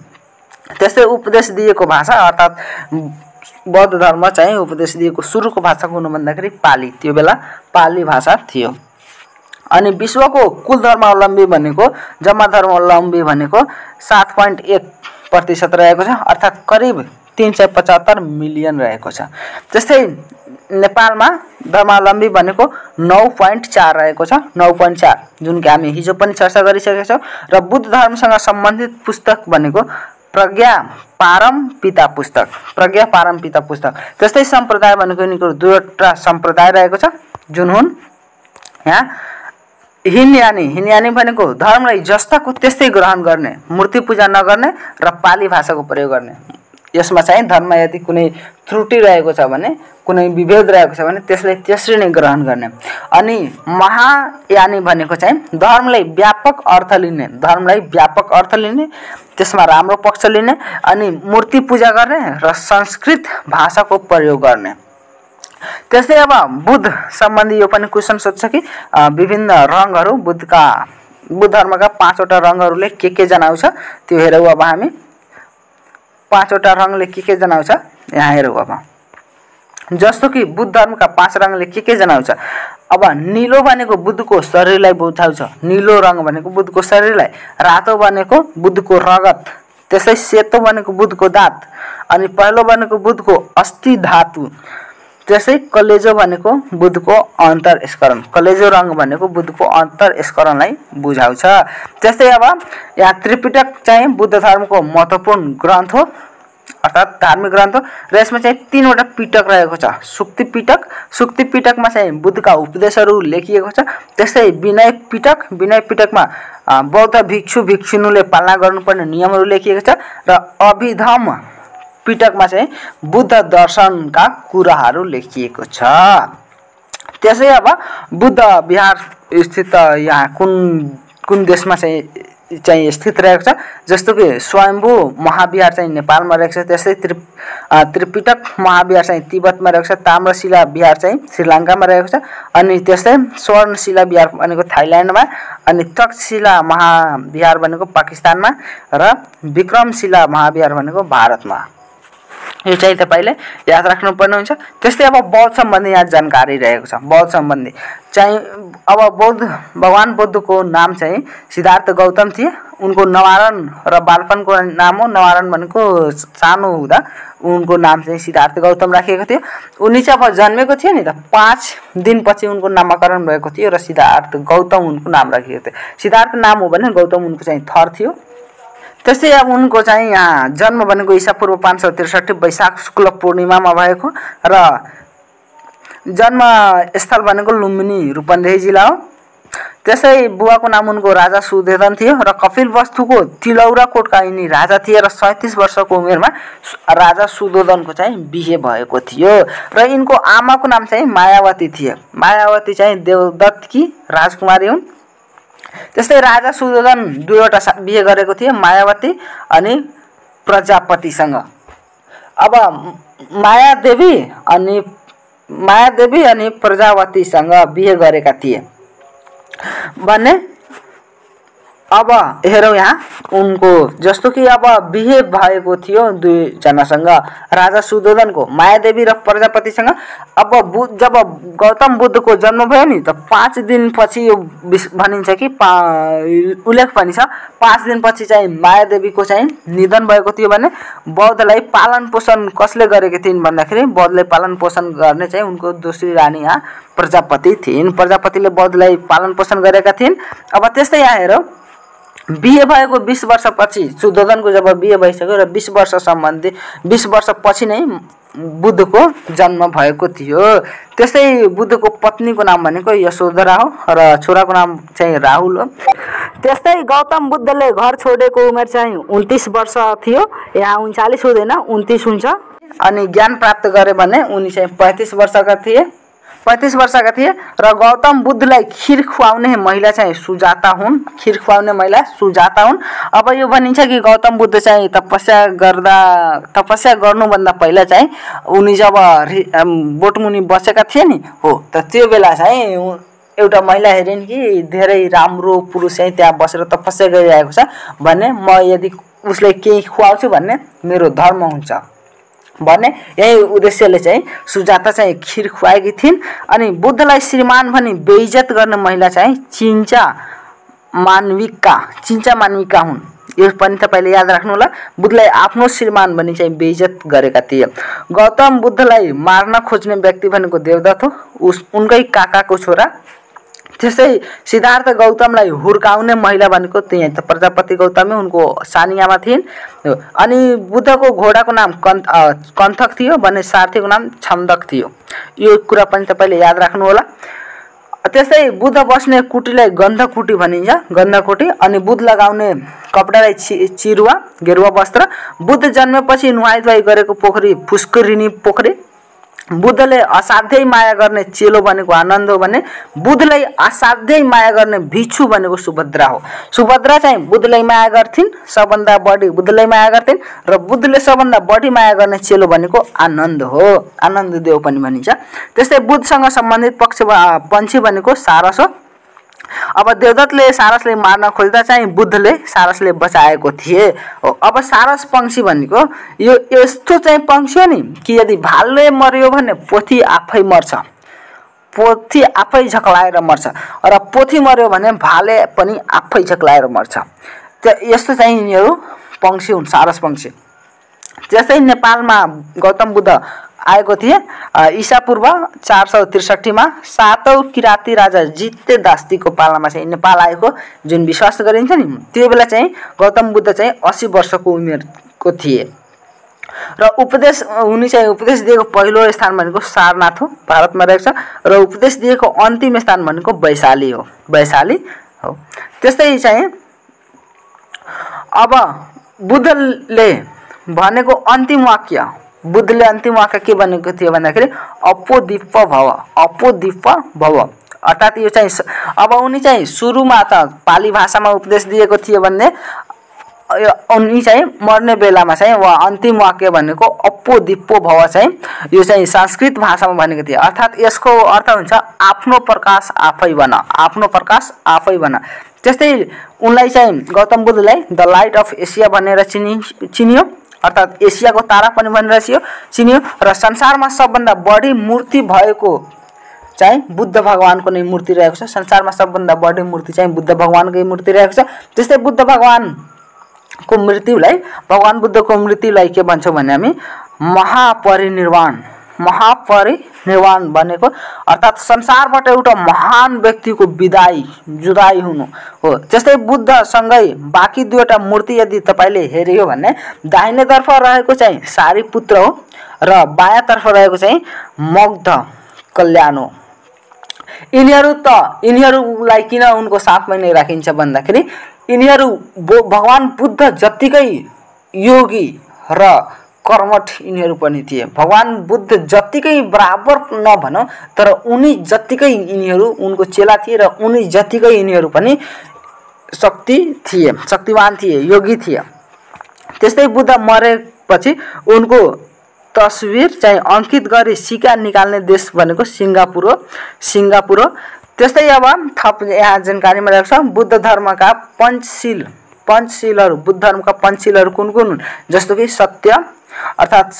त्यस्तै उपदेश दिएको भाषा अर्थात् बौद्ध धर्म चाहिँ उपदेश दिएको सुरुको भाषा कुन भन्दाखेरि पाली, त्यो बेला पाली भाषा थियो। अनि विश्वको कुल धर्मावलम्बी भनेको, जम्मा धर्मावलम्बी भनेको 7.1% रहेको छ, अर्थात् करिब 375 मिलियन रहेको छ। त्यस्तै नेपालमा धर्मावलम्बी भनेको 9.4 रहेको छ, 9.4, जुन कि हामी हिजो पनि चर्चा गरिसकेका छौँ। र बुद्ध धर्मसँग सम्बन्धित पुस्तक भनेको प्रज्ञा पारमपिता पुस्तक। त्यस्तै सम्प्रदाय भनेको यिनीको 2वटा सम्प्रदाय रहेको छ, जुन हुन् यहाँ हिनयानी भनेको धर्मलाई जस्ताको त्यस्तै ग्रहण गर्ने, मूर्ति पूजा नगर्ने र पाली भाषाको प्रयोग गर्ने। यसमा चाहिँ धर्ममा यदि कुनै त्रुटि रहेको छ भने, कुनै विभेद रहेको छ भने त्यसलाई त्यसरी नै ग्रहण गर्ने। अनि महायानी भनेको चाहिँ धर्मलाई व्यापक अर्थ लिने, त्यसमा राम्रो पक्ष लिने, अनि मूर्ति पूजा गर्ने र संस्कृत भाषाको प्रयोग गर्ने। त्यस्तै अब बुद्ध सम्बन्धी यो पनि क्वेसन सोध्छ कि विभिन्न रङहरू, बुद्ध धर्मका 5 वटा रङहरूले के जनाउँछ त्यो हेरौँ। अब हामी 5 वटा रङले के जनाउँछ यहाँ हेरौँ। अब जस्तो कि बुद्ध धर्मका 5 रङले के जनाउँछ। अब नीलो भनेको बुद्धको शरीरलाई बुझाउँछ, नीलो रङ भनेको बुद्धको शरीरलाई, रातो भनेको बुद्धको रगत, त्यस्तै सेतो भनेको बुद्धको दाँत, अनि पहेँलो भनेको बुद्धको अस्थि धातु, त्यसै कलेजो भनेको बुधको अन्तरस्करण, कलेजो रङ भनेको बुधको अन्तरस्करणलाई बुझाउँछ। त्यस्तै अब यहाँ त्रिपिटक चाहिँ बुद्ध धर्मको महत्त्वपूर्ण ग्रन्थ हो अर्थात् धार्मिक ग्रन्थ हो र यसमा चाहिँ 3वटा पिटक रहेको छ। सुक्ति पिटक, सुक्ति पिटकमा चाहिँ बुद्धका उपदेशहरू लेखिएको छ। त्यस्तै विनय पिटक, विनय पिटकमा बौद्ध भिक्षु भिक्षुणीले पालना गर्नुपर्ने नियमहरू लेखिएको छ र अभिधम पिटकमा चाहिँ बुद्ध दर्शनका कुराहरू लेखिएको छ। त्यसै अब बुद्ध विहार स्थित यहाँ कुन देशमा चाहिँ स्थित रहेको छ, जस्तो कि स्वयम्भू महाविहार चाहिँ नेपालमा रहेको छ। त्यस्तै त्रिपिटक महाविहार चाहिँ तिब्बतमा रहेको छ। ताम्रशिला विहार चाहिँ श्रीलङ्कामा रहेको छ। अनि त्यस्तै स्वर्णशिला विहार भनेको थाइल्यान्डमा, अनि तक्षशिला महाविहार भनेको पाकिस्तानमा र विक्रमशिला महाविहार भनेको भारतमा। यो चाहिँ तपाईले याद राख्नुपर्ने हुन्छ। त्यस्तै अब बौद्ध सम्बन्धी यहाँ जानकारी रहेको छ। बौद्ध सम्बन्धी चाहिँ अब भगवान बुद्धको नाम चाहिँ सिद्धार्थ गौतम थिए। उनको नवारण र बालपनको नाम हो, नवारण भनेको सानो हुँदा उनको नाम चाहिँ सिद्धार्थ गौतम राखिएको थियो। उनी चाहिँ अब जन्मेको थियो नि त 5 दिनपछि उनको नामकरण भएको थियो र सिद्धार्थ गौतम उनको नाम राखिएको थियो। सिद्धार्थ नाम हो भने गौतम उनको चाहिँ थर थियो। त्यस्तै अब उनको चाहिँ यहाँ जन्म भनेको ईसापूर्व 563 वैशाख शुक्ल पूर्णिमामा भएको र जन्म स्थल भनेको लुम्बिनी रूपन्देही जिल्ला हो। त्यसै बुवाको नाम उनको राजा सुधोधन थियो र कपिलवस्तुको तिलौरा कोटका यिनी राजा थिए र 37 वर्षको उमेरमा राजा सुधोधनको चाहिँ बिहे भएको थियो र यिनको आमाको नाम चाहिँ मायावती थिए। मायावती चाहिँ देवदत्तकी राजकुमारी हुन्। त्यस्तै राजा सुधोधन 2वटा बिहे गरेको थियो, मायावती अनि प्रजापतिसँग। अब मायादेवी अनि प्रजापतिसँग बिहे गरेका थिए भने अब हेरौँ यहाँ उनको जस्तो कि अब बिहे भएको थियो 2 जनासँग, राजा सुधोधनको मायादेवी र प्रजापतिसँग। अब जब गौतम बुद्धको जन्म भयो नि त 5 दिनपछि यो भनिन्छ कि उल्लेख पनि छ 5 दिनपछि चाहिँ मायादेवीको चाहिँ निधन भएको थियो भने बौद्धलाई पालन पोषण कसले गरेका थिइन् भन्दाखेरि बौद्धलाई पालन पोषण गर्ने चाहिँ उनको दोस्री रानी यहाँ प्रजापति थिइन्। प्रजापतिले बौद्धलाई पालन पोषण गरेका थिइन्। अब त्यस्तै यहाँ हेरौँ बिहे भएको 20 वर्षपछि सुधोधनको जब बिहे भइसक्यो र 20 वर्षपछि नै बुद्धको जन्म भएको थियो। त्यस्तै बुद्धको पत्नीको नाम भनेको यशोधरा हो र छोराको नाम चाहिँ राहुल हो। त्यस्तै गौतम बुद्धले घर छोडेको उमेर चाहिँ 29 वर्ष थियो। यहाँ 39 हुँदैन 29 हुन्छ। अनि ज्ञान प्राप्त गरे भने उनी चाहिँ 35 वर्षका थिए र गौतम बुद्धलाई खिर खुवाउने महिला चाहिँ सुजाता हुन्। खिर खुवाउने महिला सुजाता हुन्। अब यो भनिन्छ कि गौतम बुद्ध चाहिँ तपस्या गर्नुभन्दा पहिला चाहिँ उनी जब बोटमुनि बसेका थिए नि हो त त्यो बेला चाहिँ एउटा महिला हेरिन् कि धेरै राम्रो पुरुष चाहिँ त्यहाँ बसेर तपस्या गरिरहेको छ भने म यदि उसले केही खुवाउँछु भन्ने मेरो धर्म हुन्छ भन्ने यही उद्देश्यले चाहिँ सुजाता चाहिँ खिर खुवाएकी थिइन्। अनि बुद्धलाई श्रीमान भनी बेइज्जत गर्ने महिला चाहिँ चिन्चा मान्विका हुन्। यो पनि तपाईले याद राख्नु होला। बुद्धलाई आफ्नो श्रीमान भनी चाहिँ बेइज्जत गरेका थिए। गौतम बुद्धलाई मार्न खोज्ने व्यक्ति भनेको देवदत्त हो, उनकै काकाको छोरा। त्यसै सिद्धार्थ गौतमलाई हुर्काउने महिला भनेको त्यही त प्रजापति गौतमै उनको सानी आमा थिइन्। अनि बुद्धको घोडाको नाम कन्थक थियो भने सारथीको नाम छन्दक थियो। यो कुरा पनि तपाईले याद राख्नु होला। त्यस्तै बुद्ध बस्ने कुटीलाई गन्धकुटी भनिन्छ, गन्धकुटी। अनि बुद्ध लगाउने कपडालाई चिरुवा गेरुवा वस्त्र। बुद्ध जन्मेपछि नुहाई गरेको पोखरी पुष्करिणी पोखरी। बुद्धले असाध्यै माया गर्ने चेलो भनेको आनन्द हो भने बुद्धलाई असाध्यै माया गर्ने भिक्षु भनेको सुभद्रा हो। सुभद्रा चाहिँ बुद्धलाई माया गर्थिन्, सबभन्दा बढी बुद्धलाई माया गर्थिन् र बुद्धले सबभन्दा बढी माया गर्ने चेलो भनेको आनन्द हो, आनन्द देव पनि भनिन्छ। त्यस्तै बुद्धसँग सम्बन्धित पंक्षी भनेको सारस हो। अब देवदत्तले सारसले मार्न खोज्दा चाहिँ बुद्धले सारसले बचाएको थिए। अब सारस पंक्षी भनेको यो यस्तो चाहिँ पंक्षी हो नि कि यदि भालुले मर्यो भने पोथी आफै मर्छ, पोथी आफै झक्लाएर मर्छ र पोथी मर्यो भने भाले पनि आफै झक्लाएर मर्छ। यस्तो चाहिँ यिनीहरू पंक्षी हुन्, सारस पंक्षी। जस्तै नेपालमा गौतम बुद्ध आएको थिए। ईसापूर्व 463 मा 7औं किराँती राजा जित्ते दास्तीको पालामा चाहिँ नेपाल आएको जुन विश्वास गरिन्छ नि, त्यो बेला चाहिँ गौतम बुद्ध चाहिँ 80 वर्षको उमेरको थिए र उनी चाहिँ उपदेश दिएको पहिलो स्थान भनेको सारनाथ हो, भारतमा रहेको छ, र उपदेश दिएको अन्तिम स्थान भनेको वैशाली हो। त्यस्तै चाहिँ अब बुद्धले भनेको अन्तिम वाक्य, बुद्धले अन्तिम वाक्य के भनेको थियो भन्दाखेरि अपोदिप्प भव, अर्थात् यो चाहिँ अब उनी चाहिँ सुरुमा त पाली भाषामा उपदेश दिएको थियो भने उनी चाहिँ मर्ने बेलामा चाहिँ अन्तिम वाक्य भनेको अपोदिप्पो भव चाहिँ यो चाहिँ संस्कृत भाषामा भनेको थियो। अर्थात् यसको अर्थ हुन्छ आफ्नो प्रकाश आफै बन, आफ्नो प्रकाश आफै बन। त्यस्तै उनलाई चाहिँ गौतम बुद्धलाई द लाइट अफ एसिया भनेर चिनियो, अर्थात् एसियाको तारा पनि भनेर चिनियो र संसारमा सबभन्दा बढी मूर्ति भएको चाहिँ बुद्ध भगवानको नै मूर्ति रहेको छ। संसारमा सबभन्दा बढी मूर्ति चाहिँ बुद्ध भगवानकै मूर्ति रहेको छ। त्यस्तै बुद्ध भगवानको मृत्युलाई, भगवान बुद्धको मृत्युलाई के भन्छौँ भने हामी महापरिनिर्वाण भनेको अर्थात् संसारबाट एउटा महान व्यक्तिको जुदाई हुनु हो। त्यस्तै बुद्धसँगै बाँकी दुईवटा मूर्ति यदि तपाईँले हेर्यो भने दाहिनेतर्फ रहेको चाहिँ सारीपुत्र हो र बायाँतर्फ रहेको चाहिँ मगध कल्याण हो। यिनीहरूलाई किन उनको साथमा नै राखिन्छ भन्दाखेरि यिनीहरू भगवान बुद्ध जत्तिकै योगी र कर्मठ यिनीहरू पनि थिए। भगवान बुद्ध जत्तिकै बराबर नभनौँ तर उनी जत्तिकै यिनीहरू उनको चेला थिए र उनी जत्तिकै यिनीहरू पनि शक्तिवान थिए, योगी थिए। त्यस्तै बुद्ध मरेपछि उनको तस्बिर चाहिँ अंकित गरी सिक्का निकाल्ने देश भनेको सिङ्गापुर हो। त्यस्तै अब थप यहाँ जानकारीमा रहेको छ बुद्ध धर्मका पञ्चशीलहरू, बुद्ध धर्मका पञ्चशीलहरू कुन कुन हुन्, जस्तो कि सत्य अर्थात्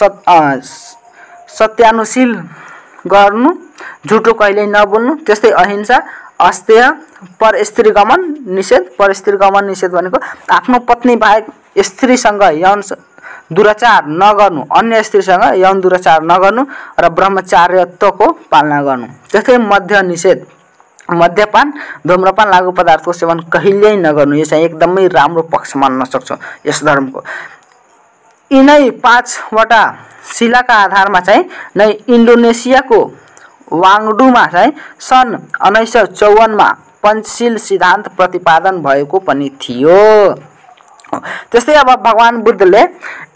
सत्यानुशील गर्नु, झुटो कहिल्यै नबोल्नु, त्यस्तै अहिंसा, अस्तेय, परस्त्रीगमन निषेध भनेको आफ्नो पत्नी बाहेक स्त्रीसँग यौन दुराचार नगर्नु, अन्य स्त्रीसँग यौन दुराचार नगर्नु र ब्रह्मचार्यत्वको पालना गर्नु। त्यस्तै मद्यपान, धूम्रपान, लागु पदार्थको सेवन कहिल्यै नगर्नु। यो चाहिँ एकदमै राम्रो पक्ष मान्न सक्छौँ यस धर्मको। यिनै 5वटा शिलाका आधारमा चाहिँ नै इन्डोनेसियाको वाङडुमा चाहिँ सन् 1954 मा पञ्चशील सिद्धान्त प्रतिपादन भएको पनि थियो। त्यस्तै अब भगवान बुद्धले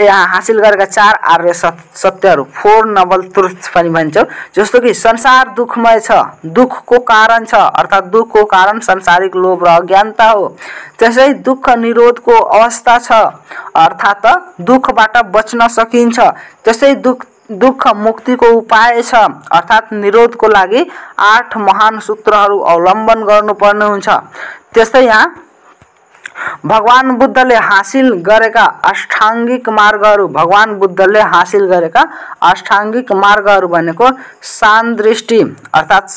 यहाँ हासिल गरेका 4 आर्य सत्यहरू, 4 नोबल ट्रुथ्स पनि भन्छौँ, जस्तो कि संसार दुःखमय छ, दुःखको कारण छ, अर्थात् दुःखको कारण संसारिक लोभ र अज्ञानता हो। त्यसै दुःख निरोधको अवस्था छ, अर्थात् दुःखबाट बच्न सकिन्छ। त्यसै दुःख मुक्तिको उपाय छ, अर्थात् निरोधको लागि 8 महान सूत्रहरू अवलम्बन गर्नुपर्ने हुन्छ। त्यस्तै यहाँ भगवान बुद्धले हासिल गरेका अष्टाङ्गिक मार्गहरू भनेको शान्त दृष्टि अर्थात्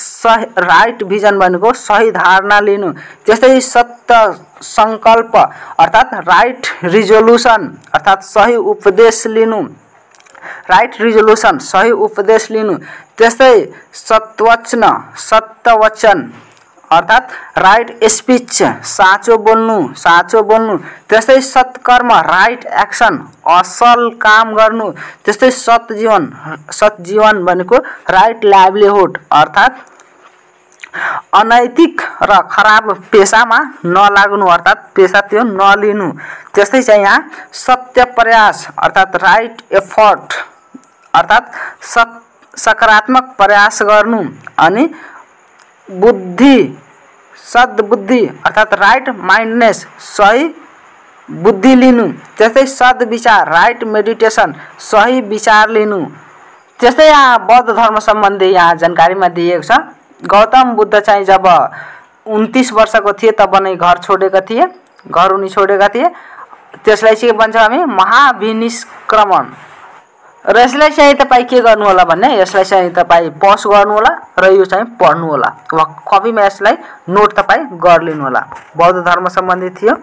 राइट भिजन भनेको सही धारणा लिनु, त्यस्तै सत्य संकल्प अर्थात् राइट रिजोल्युसन अर्थात् सही उपदेश लिनु, त्यस्तै सत्य वचन अर्थात् राइट स्पीच साँचो बोल्नु, त्यस्तै सत्कर्म राइट एक्सन असल काम गर्नु, त्यस्तै सत्जीवन भनेको राइट लाइभलीहुड अर्थात् अनैतिक र खराब पेसामा नलाग्नु अर्थात् पेसा त्यो नलिनु। त्यस्तै चाहिँ यहाँ सत्य प्रयास अर्थात् राइट एफर्ट अर्थात् सकारात्मक प्रयास गर्नु, अनि सद्बुद्धि अर्थात् राइट माइन्डनेस सही बुद्धि लिनु, त्यस्तै सद्विचार राइट मेडिटेसन सही विचार लिनु। त्यस्तै यहाँ बौद्ध धर्म सम्बन्धी यहाँ जानकारीमा दिएको छ। गौतम बुद्ध चाहिँ जब 29 वर्षको थिए तब नै घर छोडेका थिए। त्यसलाई चाहिँ भन्छौँ हामी महाभिनिष्क्रमण। र यसलाई चाहिँ तपाईँ के गर्नु होला भन्ने, यसलाई चाहिँ तपाईँ पज गर्नु होला र यो चाहिँ पढ्नु होला वा कपीमा यसलाई नोट तपाईँ गरिलिनु होला। बौद्ध धर्म सम्बन्धी थियो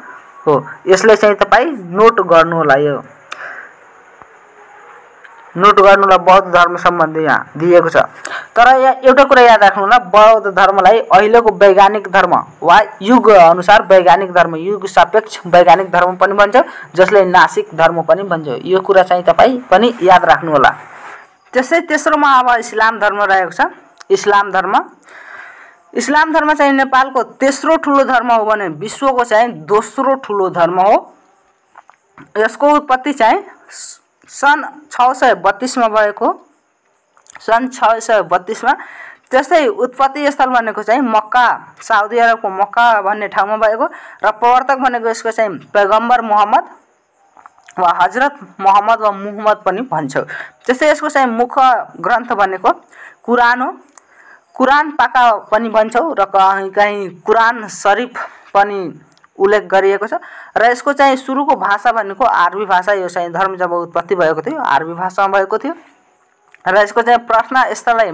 हो, यसलाई चाहिँ तपाईँ नोट गर्नु होला। यो नोट गर्नुलाई बौद्ध धर्म सम्बन्धी यहाँ दिएको छ। तर यहाँ एउटा कुरा याद राख्नु होला, बौद्ध धर्मलाई अहिलेको वैज्ञानिक धर्म वा युग अनुसार वैज्ञानिक धर्म, युग सापेक्ष वैज्ञानिक धर्म पनि भन्छ, जसले नासिक धर्म पनि भन्छ। यो कुरा चाहिँ तपाईँ पनि याद राख्नु होला। त्यसै तेस्रोमा अब इस्लाम धर्म रहेको छ। इस्लाम धर्म चाहिँ नेपालको तेस्रो ठुलो धर्म हो भने विश्वको चाहिँ दोस्रो ठुलो धर्म हो। यसको उत्पत्ति चाहिँ सन् 632 मा भएको, सन् 632 मा। त्यस्तै उत्पत्ति स्थल भनेको चाहिँ मक्का, साउदी अरबको मक्का भन्ने ठाउँमा भएको र प्रवर्तक भनेको यसको चाहिँ पैगम्बर मोहम्मद वा हजरत मोहम्मद वा मुहम्मद पनि भन्छौँ। त्यस्तै यसको चाहिँ मुख्य ग्रन्थ भनेको कुरान हो। कुरान पाका पनि भन्छौँ र कहीँ कहीँ कुरान शरीफ पनि उल्लेख गरिएको छ। र यसको चाहिँ सुरुको भाषा भनेको अरबी भाषा। यो चाहिँ धर्म जब उत्पत्ति भएको थियो अरबी भाषामा भएको थियो। र यसको चाहिँ प्रार्थना स्थललाई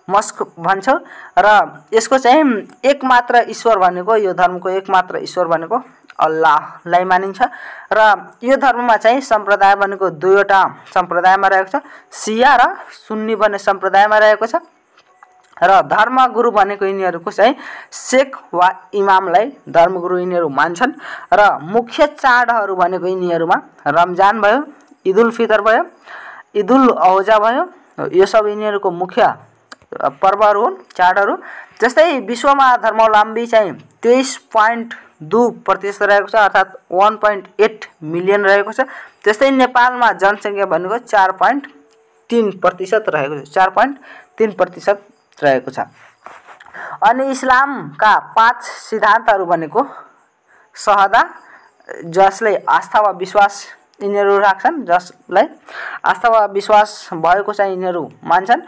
मस्क भन्छौँ। र यसको चाहिँ एकमात्र ईश्वर भनेको, यो धर्मको एकमात्र ईश्वर भनेको अल्लाहलाई मानिन्छ। र यो धर्ममा चाहिँ सम्प्रदाय भनेको दुईवटा सम्प्रदायमा रहेको छ, सिया र सुन्नी भन्ने सम्प्रदायमा रहेको छ। र धर्मगुरु भनेको यिनीहरूको चाहिँ शेख वा इमामलाई धर्मगुरु यिनीहरू मान्छन्। र मुख्य चाडहरू भनेको यिनीहरूमा रमजान भयो, ईद उल फितर भयो, ईद उल अजहा भयो। यो सब यिनीहरूको मुख्य पर्वहरू हुन्, चाडहरू। जस्तै विश्वमा धर्मावलम्बी चाहिँ 23.2% रहेको छ, अर्थात् 1.8 मिलियन रहेको छ। त्यस्तै नेपालमा जनसङ्ख्या भनेको 4.3% रहेको छ, 4.3% रहेको छ। अनि इस्लामका 5 सिद्धान्तहरू भनेको शहादा, जसले आस्था वा विश्वास यिनीहरू राख्छन्, जसलाई आस्था वा विश्वास भएको चाहिँ यिनीहरू मान्छन्।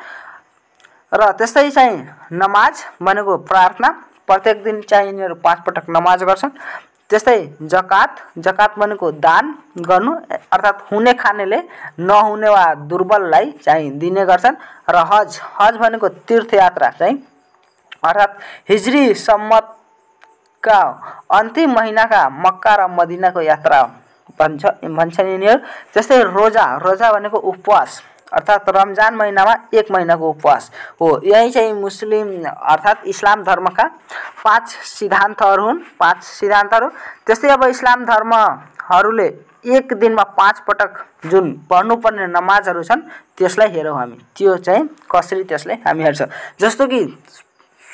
र त्यस्तै चाहिँ नमाज भनेको प्रार्थना, प्रत्येक दिन चाहिँ यिनीहरू 5 पटक नमाज गर्छन्। त्यस्तै जकात भनेको दान गर्नु, अर्थात् हुने खानेले नहुने वा दुर्बललाई चाहिँ दिने गर्छन्। र हज भनेको तीर्थयात्रा चाहिँ, अर्थात् हिजरी सम्मतका अन्तिम महिनाका मक्का र मदिनाको यात्रा भन्छन् यिनीहरू। त्यस्तै रोजा भनेको उपवास, अर्थात् रमजान महिनामा 1 महिनाको उपवास हो। यही चाहिँ मुस्लिम अर्थात् इस्लाम धर्मका 5 सिद्धान्तहरू हुन्, 5 सिद्धान्तहरू। त्यस्तै अब इस्लाम धर्महरूले एक दिनमा 5 पटक जुन पढ्नुपर्ने नमाजहरू छन् त्यसलाई हेरौँ हामी। त्यो चाहिँ कसरी त्यसलाई हामी हेर्छौँ। जस्तो कि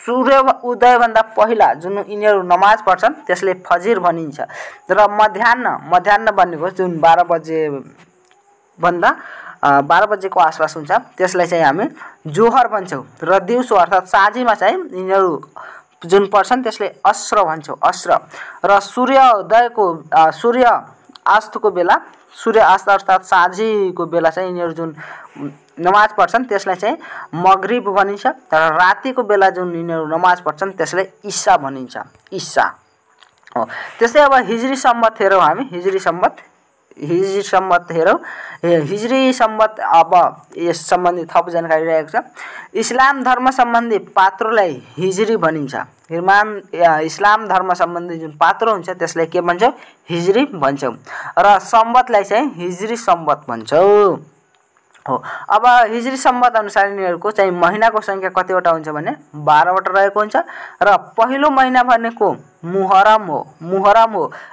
सूर्य उदयभन्दा पहिला जुन यिनीहरू नमाज पढ्छन् त्यसले फजिर भनिन्छ। र मध्याह्न भनेको जुन 12 बजेको आसपास हुन्छ त्यसलाई चाहिँ हामी जोहर भन्छौँ। र दिउँसो अर्थात् साँझीमा चाहिँ यिनीहरू जुन पढ्छन् त्यसले अस्र भन्छौँ, अस्र। र सूर्य अस्तको बेला, सूर्य अस्त अर्थात् साँझीको बेला चाहिँ यिनीहरू जुन नमाज पढ्छन् त्यसलाई चाहिँ मगरिब भनिन्छ। र रातिको बेला जुन यिनीहरू नमाज पढ्छन् त्यसलाई इशा भनिन्छ, इशा हो। त्यस्तै अब हिजरी सम्मत हेरौँ हामी। हिजरी सम्मत हेरौँ। हिजरी सम्मत अब यस सम्बन्धी थप जानकारी रहेको छ। इस्लाम धर्म सम्बन्धी पात्रोलाई हिजरी भनिन्छ। इस्लाम धर्म सम्बन्धी जुन पात्रो हुन्छ त्यसलाई के भन्छौँ? हिजरी भन्छौँ। र सम्बतलाई चाहिँ हिजरी सम्बत भन्छौँ हो। अब हिजरी सम्बत अनुसार यिनीहरूको चाहिँ महिनाको सङ्ख्या कतिवटा हुन्छ भने 12 वटा रहेको हुन्छ। र पहिलो महिना भनेको मुहर्रम हो।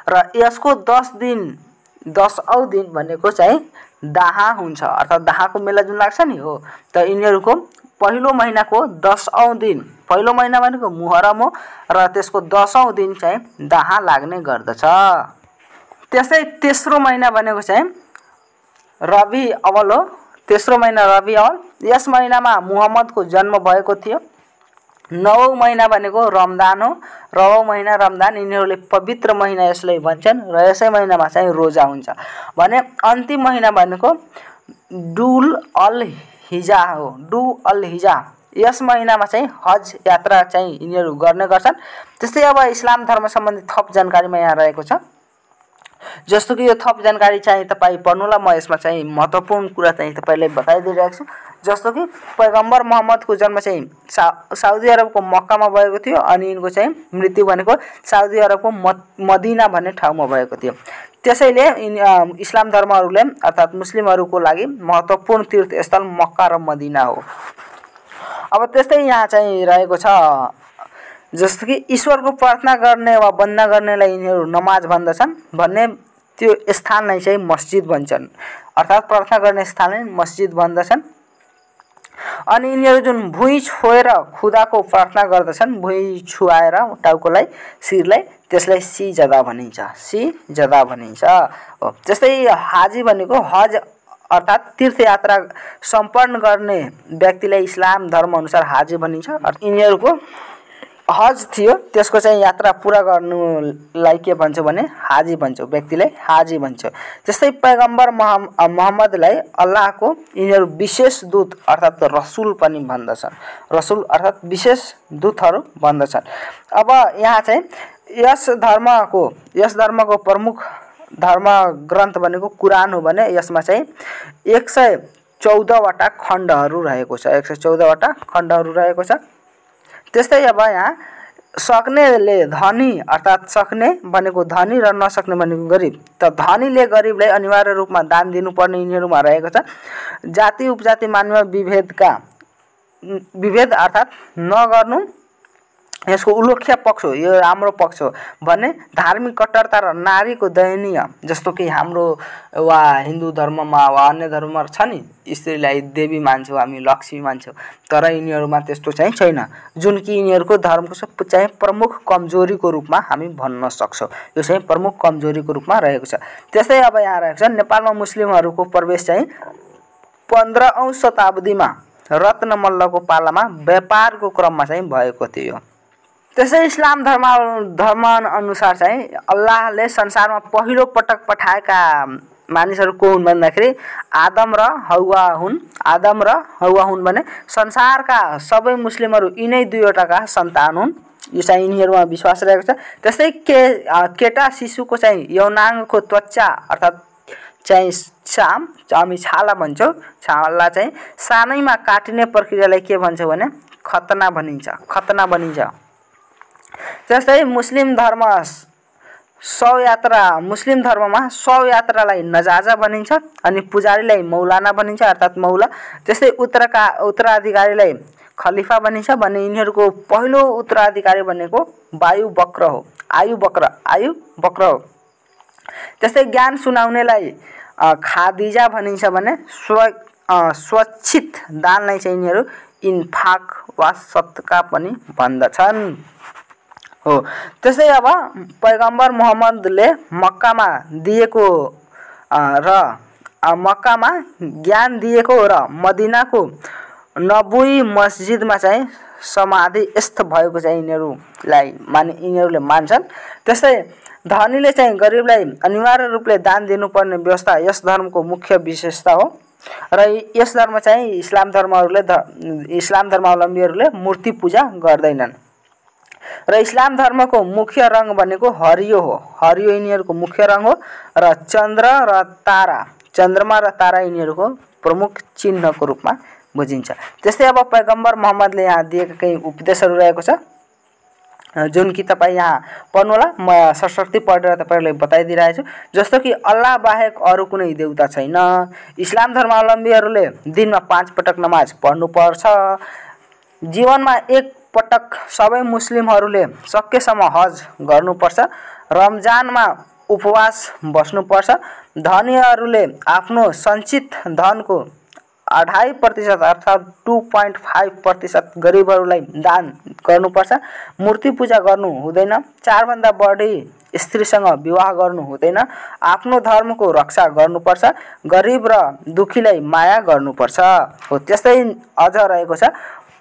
र यसको 10औं दिन भनेको चाहिँ दाहा हुन्छ, अर्थात् दाहाको मेला जुन लाग्छ नि हो। त यिनीहरूको पहिलो महिनाको 10औं दिन, पहिलो महिना भनेको मुहर्रम हो र त्यसको 10औं दिन चाहिँ दाहा लाग्ने गर्दछ। त्यस्तै तेस्रो महिना भनेको चाहिँ रबी अवल हो। तेस्रो महिना रबी अवल। यस महिनामा मुहम्मदको जन्म भएको थियो। 9औं महिना भनेको रमजान हो। 9औं महिना रमजान, यिनीहरूले पवित्र महिना यसलाई भन्छन्। र यसै महिनामा चाहिँ रोजा हुन्छ भने अन्तिम महिना भनेको डुल अल हिजा हो, डु अल हिजा। यस महिनामा चाहिँ हज यात्रा चाहिँ यिनीहरू गर्ने गर्छन्। त्यस्तै अब इस्लाम धर्म सम्बन्धी थप जानकारीमा यहाँ रहेको छ। जस्तो कि यो थप जानकारी चाहिँ तपाईँ पढ्नुलाई म यसमा चाहिँ महत्त्वपूर्ण कुरा चाहिँ तपाईँलाई बताइदिइरहेको छु। जस्तो कि पैगम्बर मोहम्मदको जन्म चाहिँ साउदी अरबको मक्कामा भएको थियो अनि यिनको चाहिँ मृत्यु भनेको साउदी अरबको मदिना भन्ने ठाउँमा भएको थियो। त्यसैले इस्लाम धर्महरूले अर्थात् मुस्लिमहरूको लागि महत्त्वपूर्ण तीर्थस्थल मक्का र मदिना हो। अब त्यस्तै यहाँ चाहिँ रहेको छ जस्तो कि ईश्वरको प्रार्थना गर्ने वा वन्दना गर्नेलाई यिनीहरू नमाज भन्दछन् भन्ने त्यो स्थान नै चाहिँ मस्जिद भन्छन्, अर्थात् प्रार्थना गर्ने स्थान नै मस्जिद भन्दछन्। अनि यिनीहरू जुन भुइँ छोएर खुदाको प्रार्थना गर्दछन्, भुइँ छुवाएर टाउकोलाई शिरलाई, त्यसलाई सिजदा भनिन्छ, सिजदा भनिन्छ हो। जस्तै हाजी भनेको हज अर्थात् तीर्थयात्रा सम्पन्न गर्ने व्यक्तिलाई इस्लाम धर्म अनुसार हाजी भनिन्छ। यिनीहरूको हज थियो, त्यसको चाहिँ यात्रा पुरा गर्नुलाई के भन्छ भने हाजी भन्छ, व्यक्तिलाई हाजी भन्छ। जस्तै पैगम्बर मोहम्मदलाई अल्लाहको यिनीहरू विशेष दूत अर्थात् रसुल पनि भन्दछन्, रसुल अर्थात् विशेष दूतहरू भन्दछन्। अब यहाँ चाहिँ यस धर्मको प्रमुख धर्म ग्रन्थ भनेको कुरान हो भने यसमा चाहिँ 114वटा खण्डहरू रहेको छ, 114वटा खण्डहरू रहेको छ। त्यस्तै अब यहाँ सक्नेले धनी अर्थात् सक्ने भनेको धनी र नसक्ने भनेको गरिब, त धनीले गरिबलाई अनिवार्य रूपमा दान दिनुपर्ने यिनीहरूमा रहेको छ। जाति उपजाति मानवीय विभेद अर्थात् नगर्नु यसको उल्लेख्य पक्ष हो, यो राम्रो पक्ष हो भन्ने धार्मिक कट्टरता र नारीको दयनीय, जस्तो कि हाम्रो वा हिन्दू धर्ममा वा अन्य धर्ममा छ नि, स्त्रीलाई देवी मान्छौँ हामी, लक्ष्मी मान्छौँ, तर यिनीहरूमा त्यस्तो चाहिँ छैन, जुन कि यिनीहरूको धर्मको चाहिँ प्रमुख कमजोरीको रूपमा हामी भन्न सक्छौँ। यो चाहिँ प्रमुख कमजोरीको रूपमा रहेको छ। त्यस्तै अब यहाँ रहेको छ नेपालमा मुस्लिमहरूको प्रवेश चाहिँ 15औं शताब्दीमा रत्नमल्लको पालामा व्यापारको क्रममा चाहिँ भएको थियो। त्यसै इस्लाम धर्म अनुसार चाहिँ अल्लाहले संसारमा पहिलो पटक पठाएका मानिसहरू को हुन् भन्दाखेरि आदम र हौवा हुन् भने संसारका सबै मुस्लिमहरू यिनै दुईवटाका सन्तान हुन्, यो चाहिँ यिनीहरूमा विश्वास रहेको छ। त्यस्तै केटा शिशुको चाहिँ यौनाङ्गको त्वचा अर्थात् चाहिँ हामी छाला भन्छौँ, छाला चाहिँ सानैमा काटिने प्रक्रियालाई के भन्छ भने खतना भनिन्छ। जस्तै मुस्लिम धर्ममा शव यात्रालाई नजाजा भनिन्छ अनि पुजारीलाई मौलाना भनिन्छ अर्थात् मौला। त्यस्तै उत्तराधिकारीलाई खलिफा भनिन्छ भने यिनीहरूको पहिलो उत्तराधिकारी भनेको आयु बक्र हो। त्यस्तै ज्ञान सुनाउनेलाई खादिजा भनिन्छ भने स्वच्छित दानलाई चाहिँ यिनीहरू इन्फाक वा सदका पनि भन्दछन् हो। त्यस्तै अब पैगम्बर मोहम्मदले मक्कामा ज्ञान दिएको र मदिनाको नबुई मस्जिदमा चाहिँ समाधिस्थ भएको चाहिँ यिनीहरूले मान्छन्। त्यस्तै धनीले चाहिँ गरिबलाई अनिवार्य रूपले दान दिनुपर्ने व्यवस्था यस धर्मको मुख्य विशेषता हो र यस धर्म चाहिँ इस्लाम धर्मावलम्बीहरूले मूर्ति पूजा गर्दैनन्। र इस्लाम धर्मको मुख्य रङ भनेको हरियो हो, हरियो यिनीहरूको मुख्य रङ हो र चन्द्रमा र तारा यिनीहरूको प्रमुख चिन्हको रूपमा बुझिन्छ। त्यस्तै अब पैगम्बर मोहम्मदले यहाँ दिएका केही उपदेशहरू रहेको छ जुन कि तपाईँ यहाँ पढ्नु होला, म सरस्वती पढेर तपाईँहरूलाई बताइदिइरहेको छु। जस्तो कि अल्लाह बाहेक अरू कुनै देवता छैन, इस्लाम धर्मावलम्बीहरूले दिनमा 5 पटक नमाज पढ्नुपर्छ, जीवनमा एक पटक सबै मुस्लिमहरूले सकेसम्म हज गर्नुपर्छ, रमजानमा उपवास बस्नुपर्छ, धनीहरूले आफ्नो सञ्चित धनको 2.5% अर्थात् 2.5% गरिबहरूलाई दान गर्नुपर्छ, मूर्ति पूजा गर्नु हुँदैन, 4 भन्दा बढी स्त्रीसँग विवाह गर्नु हुँदैन, आफ्नो धर्मको रक्षा गर्नुपर्छ, गरिब र दुखीलाई माया गर्नुपर्छ हो। त्यस्तै अझ रहेको छ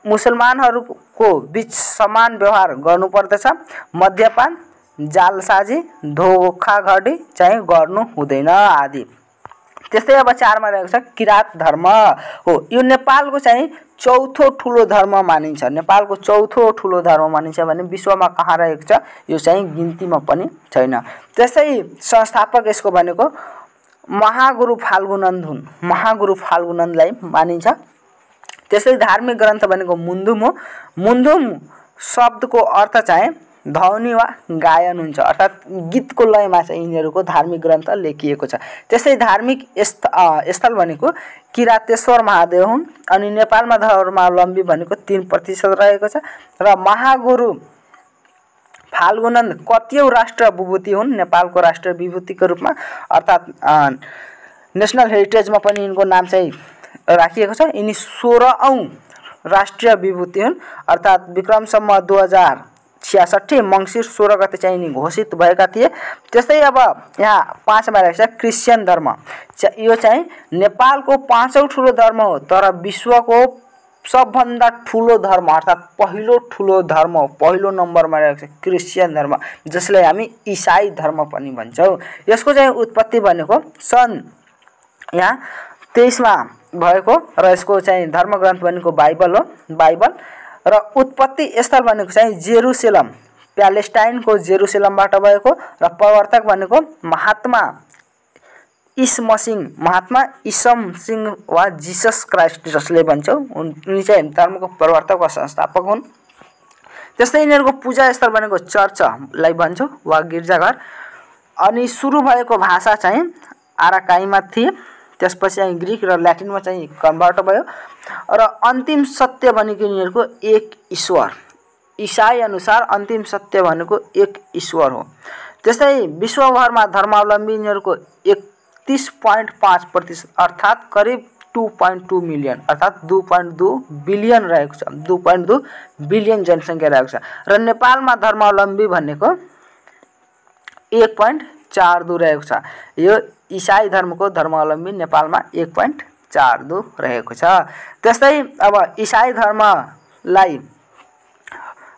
मुसलमानहरूको बीच समान व्यवहार गर्नुपर्दछ, मद्यपान जालसाजी धोखाधडी चाहिँ गर्नु हुँदैन आदि। त्यस्तै अब 4 मा रहेको छ किरात धर्म हो। यो नेपालको चाहिँ चौथो ठुलो धर्म मानिन्छ, नेपालको चौथो ठुलो धर्म मानिन्छ भने विश्वमा कहाँ रहेको छ यो चाहिँ गिन्तीमा पनि छैन। त्यसै संस्थापक यसको भनेको महागुरु फाल्गुनन्द हुन्, महागुरु फाल्गुनन्दलाई मानिन्छ। त्यसै धार्मिक ग्रन्थ भनेको मुन्धुम हो। मुन्धुम शब्दको अर्थ चाहिँ ध्वनि वा गायन हुन्छ, अर्थात् गीतको लयमा चाहिँ यिनीहरूको धार्मिक ग्रन्थ लेखिएको छ। त्यसै धार्मिक स्थल भनेको किरातेश्वर महादेव हुन्। अनि नेपालमा धर्मावलम्बी भनेको 3% रहेको छ। र महागुरु फाल्गुनन्द कतिऔं राष्ट्र विभूति हुन् नेपालको राष्ट्र विभूतिको रूपमा, अर्थात् नेसनल हेरिटेजमा पनि यिनको नाम चाहिँ राखिएको छ। यिनी 16औं राष्ट्रिय विभूति हुन्, अर्थात् विक्रमसम्म 2066 मङ्सिर 16 गते चाहिँ यिनी घोषित भएका थिए। त्यस्तै अब यहाँ 5 मा रहेको छ क्रिश्चियन धर्म। यो चाहिँ नेपालको 5औं ठुलो धर्म हो, तर विश्वको सबभन्दा ठुलो धर्म अर्थात् पहिलो ठुलो धर्म हो, पहिलो नम्बरमा रहेको छ क्रिश्चियन धर्म, जसलाई हामी इसाई धर्म पनि भन्छौँ। यसको चाहिँ उत्पत्ति भनेको सन् यहाँ 23 मा भएको र यसको चाहिँ धर्मग्रन्थ भनेको बाइबल हो, बाइबल। र उत्पत्ति स्थल भनेको चाहिँ जेरुसलेम, प्यालेस्टाइनको जेरुसलेमबाट भएको। र प्रवर्तक भनेको महात्मा ईसम सिंह वा जिसस क्राइस्ट जसले भन्छौँ, उनी चाहिँ धर्मको प्रवर्तक वा संस्थापक हुन्। त्यस्तै यिनीहरूको पूजा स्थल भनेको चर्चलाई भन्छौँ वा गिर्जाघर। अनि सुरु भएको भाषा चाहिँ आराकाईमा थिए, त्यसपछि चाहिँ ग्रीक र ल्याटिनमा चाहिँ कन्भर्ट भयो। र अन्तिम सत्य भनेको यिनीहरूको एक ईश्वर, ईसाई अनुसार अन्तिम सत्य भनेको एक ईश्वर हो। त्यस्तै विश्वभरमा धर्मावलम्बी यिनीहरूको 31.5% अर्थात् करिब 2.2 मिलियन अर्थात् 2.2 बिलियन रहेको छ, 2.2 बिलियन जनसङ्ख्या रहेको छ। र नेपालमा धर्मावलम्बी भनेको 1.42 रहेको छ। यो इसाई धर्मको धर्मावलम्बी नेपालमा 1.42 रहेको छ। त्यस्तै अब इसाई धर्मलाई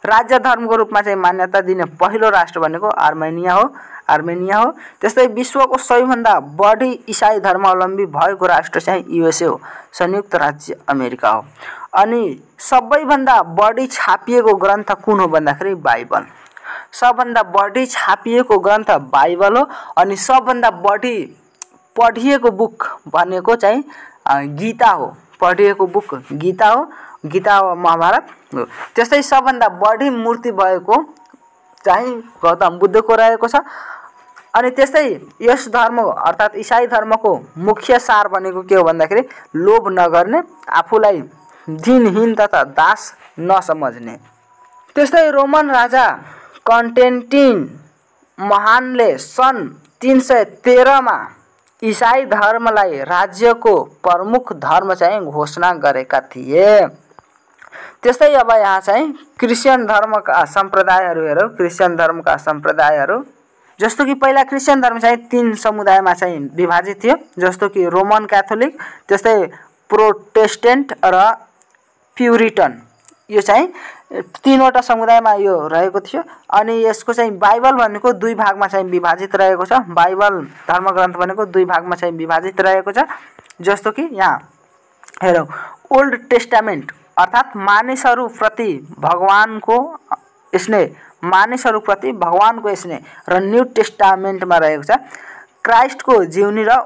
राज्य धर्मको रूपमा चाहिँ मान्यता दिने पहिलो राष्ट्र भनेको आर्मेनिया हो। त्यस्तै विश्वको सबैभन्दा बढी इसाई धर्मावलम्बी भएको राष्ट्र चाहिँ युएसए हो, संयुक्त राज्य अमेरिका हो। अनि सबैभन्दा बढी छापिएको ग्रन्थ कुन हो भन्दाखेरि बाइबल, सबभन्दा बढी छापिएको ग्रन्थ बाइबल हो। अनि सबभन्दा बढी पढिएको बुक भनेको चाहिँ गीता हो, पढिएको बुक गीता हो, गीता महाभारत हो। त्यस्तै सबभन्दा बढी मूर्ति भएको चाहिँ गौतम बुद्धको रहेको छ। अनि त्यस्तै यस धर्म अर्थात् इसाई धर्मको मुख्य सार भनेको के हो भन्दाखेरि लोभ नगर्ने, आफूलाई दिनहीन तथा दास नसमझ्ने। त्यस्तै रोमन राजा कन्स्टेन्टिन महानले सन् 313 मा इसाई धर्मलाई राज्यको प्रमुख धर्म चाहिँ घोषणा गरेका थिए। त्यस्तै अब यहाँ चाहिँ क्रिश्चियन धर्मका सम्प्रदायहरू हेरौँ। क्रिश्चियन धर्मका सम्प्रदायहरू जस्तो कि पहिला क्रिश्चियन धर्म चाहिँ 3 समुदायमा चाहिँ विभाजित थियो, जस्तो कि रोमन क्याथोलिक, त्यस्तै प्रोटेस्टेन्ट र प्युरिटन। यो चाहिँ 3वटा समुदायमा यो रहेको थियो। अनि यसको चाहिँ बाइबल भनेको 2 भागमा चाहिँ विभाजित रहेको छ। बाइबल धर्मग्रन्थ भनेको 2 भागमा चाहिँ विभाजित रहेको छ। जस्तो कि यहाँ हेरौँ, ओल्ड टेस्टामेन्ट अर्थात् मानिसहरूप्रति भगवानको स्नेह र न्यू टेस्टामेन्टमा रहेको छ क्राइस्टको जीवनी र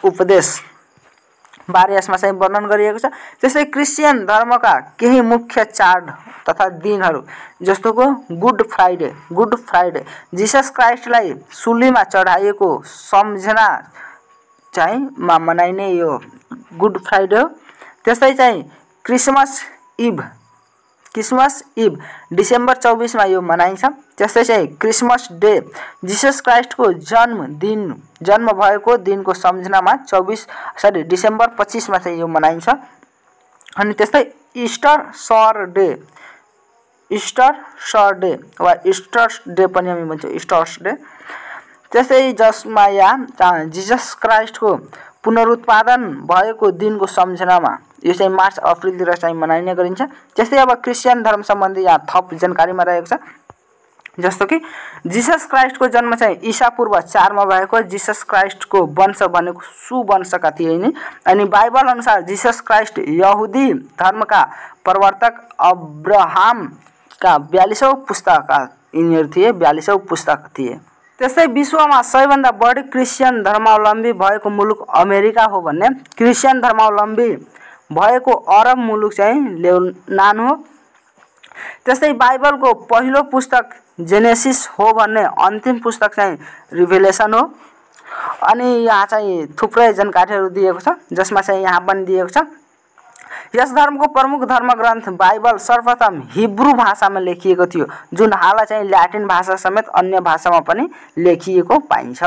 उपदेश बारे यसमा चाहिँ वर्णन गरिएको छ। त्यसै क्रिश्चियन धर्मका केही मुख्य चाड तथा दिनहरू जस्तोको गुड फ्राइडे जिसस क्राइस्टलाई सुलीमा चढाइएको सम्झना चाहिँ मनाइने यो गुड फ्राइडे हो। त्यस्तै चाहिँ क्रिसमस इभ डिसेम्बर 24 मा यो मनाइन्छ। त्यस्तै चाहिँ क्रिसमस डे जिसस क्राइस्टको जन्म भएको दिनको सम्झनामा डिसेम्बर 25 मा चाहिँ यो मनाइन्छ। अनि त्यस्तै इस्टर सर डे पनि हामी भन्छौँ, इस्टर्स डे। त्यस्तै जसमा यहाँ जिसस क्राइस्टको पुनरुत्पादन भएको दिनको सम्झनामा यो चाहिँ मार्च अप्रिलतिर चाहिँ मनाइने गरिन्छ। त्यस्तै अब क्रिश्चियन धर्म सम्बन्धी यहाँ थप जानकारीमा रहेको छ। जस्तो कि जीसस क्राइस्टको जन्म चाहिँ ईसापूर्व 4 मा भएको। जीसस क्राइस्टको वंश भनेको सुवंशका थिए नि। अनि बाइबल अनुसार जीसस क्राइस्ट यहुदी धर्मका प्रवर्तक अब्राहमका 42औं पुस्ताका यिनीहरू थिए, 42औं पुस्तक थिए। त्यस्तै विश्वमा सबैभन्दा बढी क्रिस्चियन धर्मावलम्बी भएको मुलुक अमेरिका हो भन्ने, क्रिस्चियन धर्मावलम्बी भएको अरब मुलुक चाहिँ लेबनान हो। त्यस्तै बाइबलको पहिलो पुस्तक जेनेसिस हो भन्ने, अन्तिम पुस्तक चाहिँ रिभेलेसन हो। अनि यहाँ चाहिँ थुप्रै जानकारीहरू दिएको छ, जसमा चाहिँ यहाँ पनि दिएको छ यस धर्मको प्रमुख धर्मग्रन्थ बाइबल सर्वप्रथम हिब्रू भाषामा लेखिएको थियो, जुन हाल चाहिँ ल्याटिन भाषा समेत अन्य भाषामा पनि लेखिएको पाइन्छ।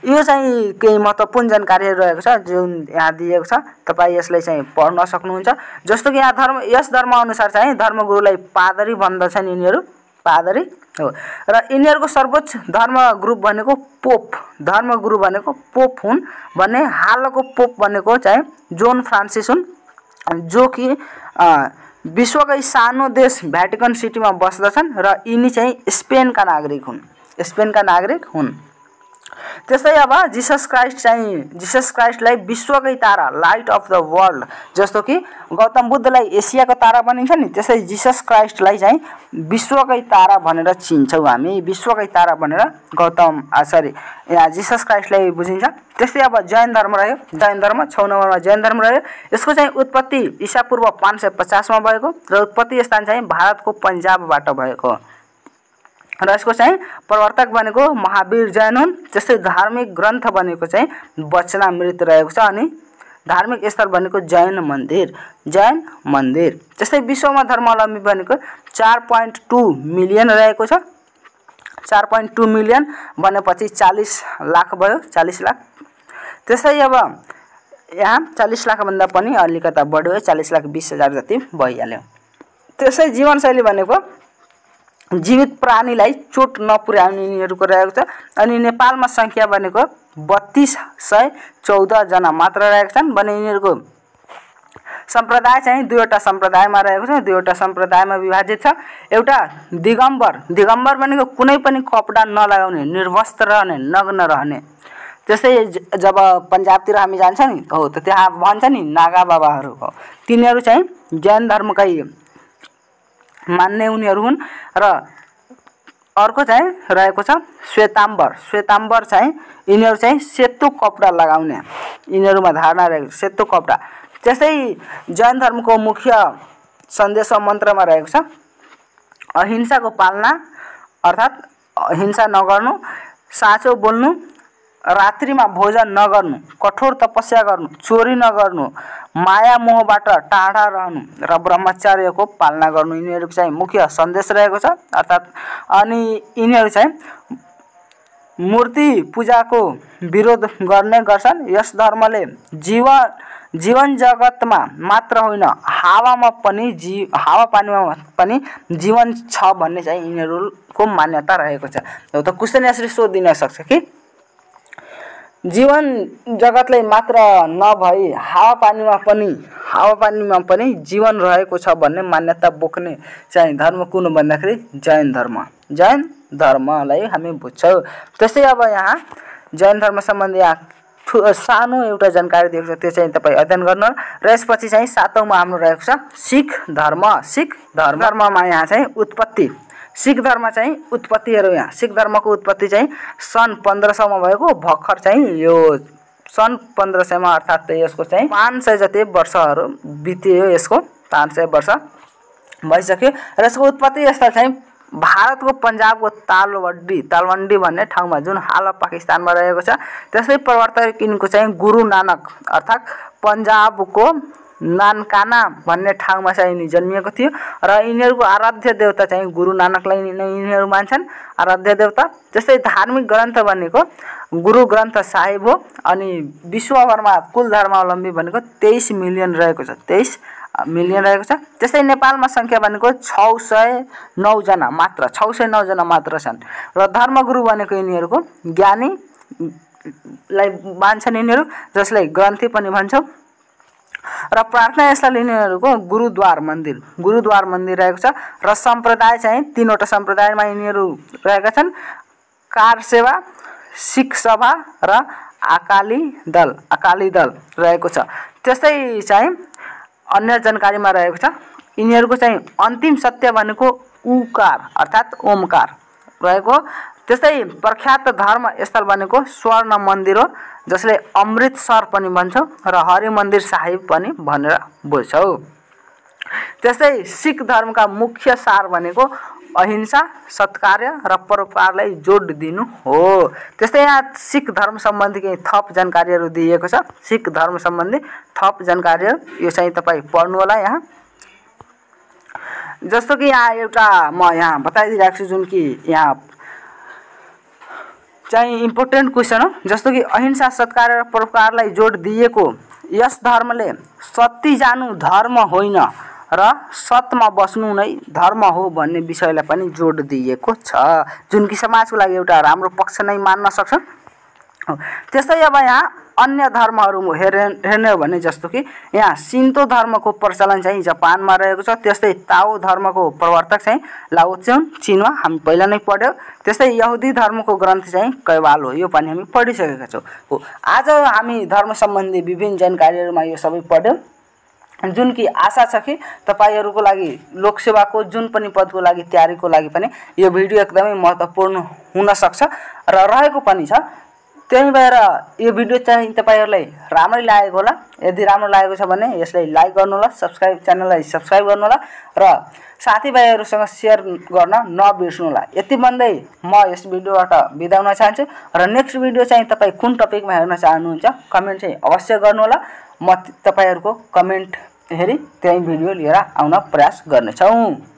यो चाहिँ केही महत्त्वपूर्ण जानकारीहरू रहेको छ जुन यहाँ दिएको छ, तपाईँ यसलाई चाहिँ पढ्न सक्नुहुन्छ। जस्तो कि यहाँ यस धर्मअनुसार चाहिँ धर्मगुरुलाई पादरी भन्दछन् यिनीहरू, पादरी हो। र यिनीहरूको सर्वोच्च धर्म ग्रुप भनेको पोप, धर्मगुरु भनेको पोप हुन् भन्ने। हालको पोप भनेको चाहिँ जोन फ्रान्सिस हुन्, जो कि विश्वकै सानो देश भ्याटिकन सिटीमा बस्दछन् र यिनी चाहिँ स्पेनका नागरिक हुन्। त्यस्तै अब जीसस क्राइस्टलाई विश्वकै तारा, लाइट अफ द वर्ल्ड, जस्तो कि गौतम बुद्धलाई एसियाको तारा भनिन्छ नि, त्यसै जीसस क्राइस्टलाई चाहिँ विश्वकै तारा भनेर चिन्छौँ हामी, विश्वकै तारा भनेर यहाँ जीसस क्राइस्टलाई बुझिन्छ। त्यस्तै अब जैन धर्म रह्यो, जैन धर्म 6 नम्बरमा जैन धर्म रह्यो। यसको चाहिँ उत्पत्ति ईसापूर्व 550 मा भएको र उत्पत्ति स्थान चाहिँ भारतको पन्जाबबाट भएको र यसको चाहिँ प्रवर्तक भनेको महावीर जैन हुन्। त्यस्तै धार्मिक ग्रन्थ भनेको चाहिँ वचनामृत रहेको छ अनि धार्मिक स्थल भनेको जैन मन्दिर। त्यस्तै विश्वमा धर्मावलम्बी भनेको 4.2 मिलियन रहेको छ। 4.2 मिलियन भनेपछि 40 लाख भयो, 40 लाख। त्यस्तै अब यहाँ 40 लाख भन्दा पनि अलिकता बढ्यो, 40,20,000 जति भइहाल्यो। त्यसै जीवनशैली भनेको जीवित प्राणीलाई चोट नपुर्याउने यिनीहरूको रहेको छ। अनि नेपालमा सङ्ख्या भनेको 3214 जना मात्र रहेका छन् भने यिनीहरूको सम्प्रदाय चाहिँ दुईवटा सम्प्रदायमा रहेको छ, दुईवटा सम्प्रदायमा विभाजित छ। एउटा दिगम्बर भनेको कुनै पनि कपडा नलगाउने, निर्वस्त्र रहने, नग्न रहने। त्यस्तै जब पन्जाबतिर हामी जान्छ नि हो त त्यहाँ भन्छ नि नागा बाबाहरू हो, तिनीहरू चाहिँ जैन धर्मकै मान्ने उनीहरू हुन्। र अर्को चाहिँ रहेको छ श्वेताम्बर चाहिँ यिनीहरू चाहिँ सेतो कपडा लगाउने, यिनीहरूमा धारणा रहेको सेतो कपडा। त्यस्तै जैन धर्मको मुख्य सन्देश मन्त्रमा रहेको छ अहिंसाको पालना, अर्थात् हिंसा नगर्नु, साँचो बोल्नु, रात्रिमा भोजन नगर्नु, कठोर तपस्या गर्नु, चोरी नगर्नु, माया मोहबाट टाढा रहनु र ब्रह्मचर्यको पालना गर्नु यिनीहरूको चाहिँ मुख्य सन्देश रहेको छ। अर्थात् अनि यिनीहरू चाहिँ मूर्ति पूजाको विरोध गर्ने गर्छन्। यस धर्मले जीवन जगतमा मात्र होइन हावापानीमा पनि जीवन छ भन्ने चाहिँ यिनीहरूको मान्यता रहेको छ। त क्वेसन यसरी सोधिन सक्छ कि जीवन जगतलाई मात्र नभई हावापानीमा पनि जीवन रहेको छ भन्ने मान्यता बोक्ने चाहिँ धर्म कुन भन्दाखेरि जैन धर्मलाई हामी बुझ्छौँ। त्यस्तै अब यहाँ जैन धर्म सम्बन्धी सानो एउटा जानकारी दिएको छ, त्यो चाहिँ तपाईँ अध्ययन गर्नु र यसपछि चाहिँ 7औंमा हाम्रो रहेको छ सिख धर्ममा यहाँ चाहिँ उत्पत्ति, सिख धर्म चाहिँ उत्पत्तिहरू, यहाँ सिख धर्मको उत्पत्ति चाहिँ सन् 1500 मा भएको। भर्खर चाहिँ यो सन् 1500 मा अर्थात् यसको चाहिँ 500 जति वर्षहरू बित्यो, यसको 500 वर्ष भइसक्यो। र यसको उत्पत्ति स्थल चाहिँ भारतको पन्जाबको तालवण्डी भन्ने ठाउँमा, जुन हाल पाकिस्तानमा रहेको छ। त्यसै प्रवर्तक यिनको चाहिँ गुरु नानक, अर्थात् पन्जाबको नानकाना भन्ने ठाउँमा चाहिँ यिनी जन्मिएको थियो र यिनीहरूको आराध्य देवता चाहिँ गुरु नानकलाई नै यिनीहरू मान्छन् आराध्य देवता। त्यस्तै धार्मिक ग्रन्थ भनेको गुरु ग्रन्थ साहिब हो। अनि विश्वभरमा कुल धर्मावलम्बी भनेको 23 मिलियन रहेको छ, 23 मिलियन रहेको छ। त्यस्तै नेपालमा सङ्ख्या भनेको 609 जना मात्र छन् र धर्मगुरु भनेको यिनीहरूको ज्ञानीलाई मान्छन् यिनीहरू, जसलाई ग्रन्थी पनि भन्छौँ। र प्रार्थना स्थल यिनीहरूको गुरुद्वार मन्दिर रहेको छ र सम्प्रदाय चाहिँ तीनवटा सम्प्रदायमा यिनीहरू रहेका छन्, कार सेवा, सिख सभा र अकाली दल रहेको छ। त्यस्तै चाहिँ अन्य जानकारीमा रहेको छ यिनीहरूको चाहिँ अन्तिम सत्य भनेको उकार अर्थात् ओमकार रहेको। त्यस्तै प्रख्यात धर्म स्थल भनेको स्वर्ण मन्दिर हो, जसले अमृतसर पनि भन्छौँ र हरिमन्दिर साहिब पनि भनेर बुझ्छौँ। त्यस्तै सिख धर्मका मुख्य सार भनेको अहिंसा, सत्कार्य र परोपकारलाई जोड दिनु हो। त्यस्तै यहाँ सिख धर्म सम्बन्धी केही थप जानकारीहरू दिएको छ। सिख धर्म सम्बन्धी थप जानकारीहरू यो चाहिँ तपाईँ पढ्नु होला यहाँ। जस्तो कि यहाँ एउटा म यहाँ बताइदिइरहेको छु जुन कि यहाँ चाहिँ इम्पोर्टेन्ट क्वेसन हो। जस्तो कि अहिंसा, सत्कार्य र परोपकारलाई जोड दिएको यस धर्मले सत्य जानु धर्म होइन र सतमा बस्नु नै धर्म हो भन्ने विषयलाई पनि जोड दिएको छ, जुन कि समाजको लागि एउटा राम्रो पक्ष नै मान्न सक्छ। त्यस्तै अब यहाँ अन्य धर्महरू हेर्ने हो भने जस्तो कि यहाँ सिन्तो धर्मको प्रचलन चाहिँ जापानमा रहेको छ। त्यस्तै ताओ धर्मको प्रवर्तक चाहिँ लाओ त्से चीनमा हामी पहिला नै पढ्यौँ। त्यस्तै यहुदी धर्मको ग्रन्थ चाहिँ कैवाल हो, यो पनि हामी पढिसकेका छौँ। हो आज हामी धर्म सम्बन्धी विभिन्न जानकारीहरूमा यो सबै पढ्यौँ, जुन कि आशा छ कि तपाईहरूको लागि लोकसेवाको जुन पनि पदको लागि तयारीको लागि पनि यो भिडियो एकदमै महत्त्वपूर्ण हुन सक्छ र रहेको पनि छ। त्यही भएर यो भिडियो चाहिँ तपाईहरूलाई राम्रै लागेको होला। यदि राम्रो लागेको छ भने यसलाई लाइक गर्नु होला, च्यानललाई सब्स्क्राइब गर्नु होला र साथीभाइहरूसँग सेयर गर्न नबिर्सनु होला। यति भन्दै म यस भिडियोबाट बिदा हुन चाहन्छु र नेक्स्ट भिडियो चाहिँ तपाईँ कुन टपिकमा हेर्न चाहनुहुन्छ कमेन्ट चाहिँ अवश्य गर्नु होला। म तपाईहरूको कमेन्ट हेरी त्यही भिडियो लिएर आउन प्रयास गर्नेछौँ।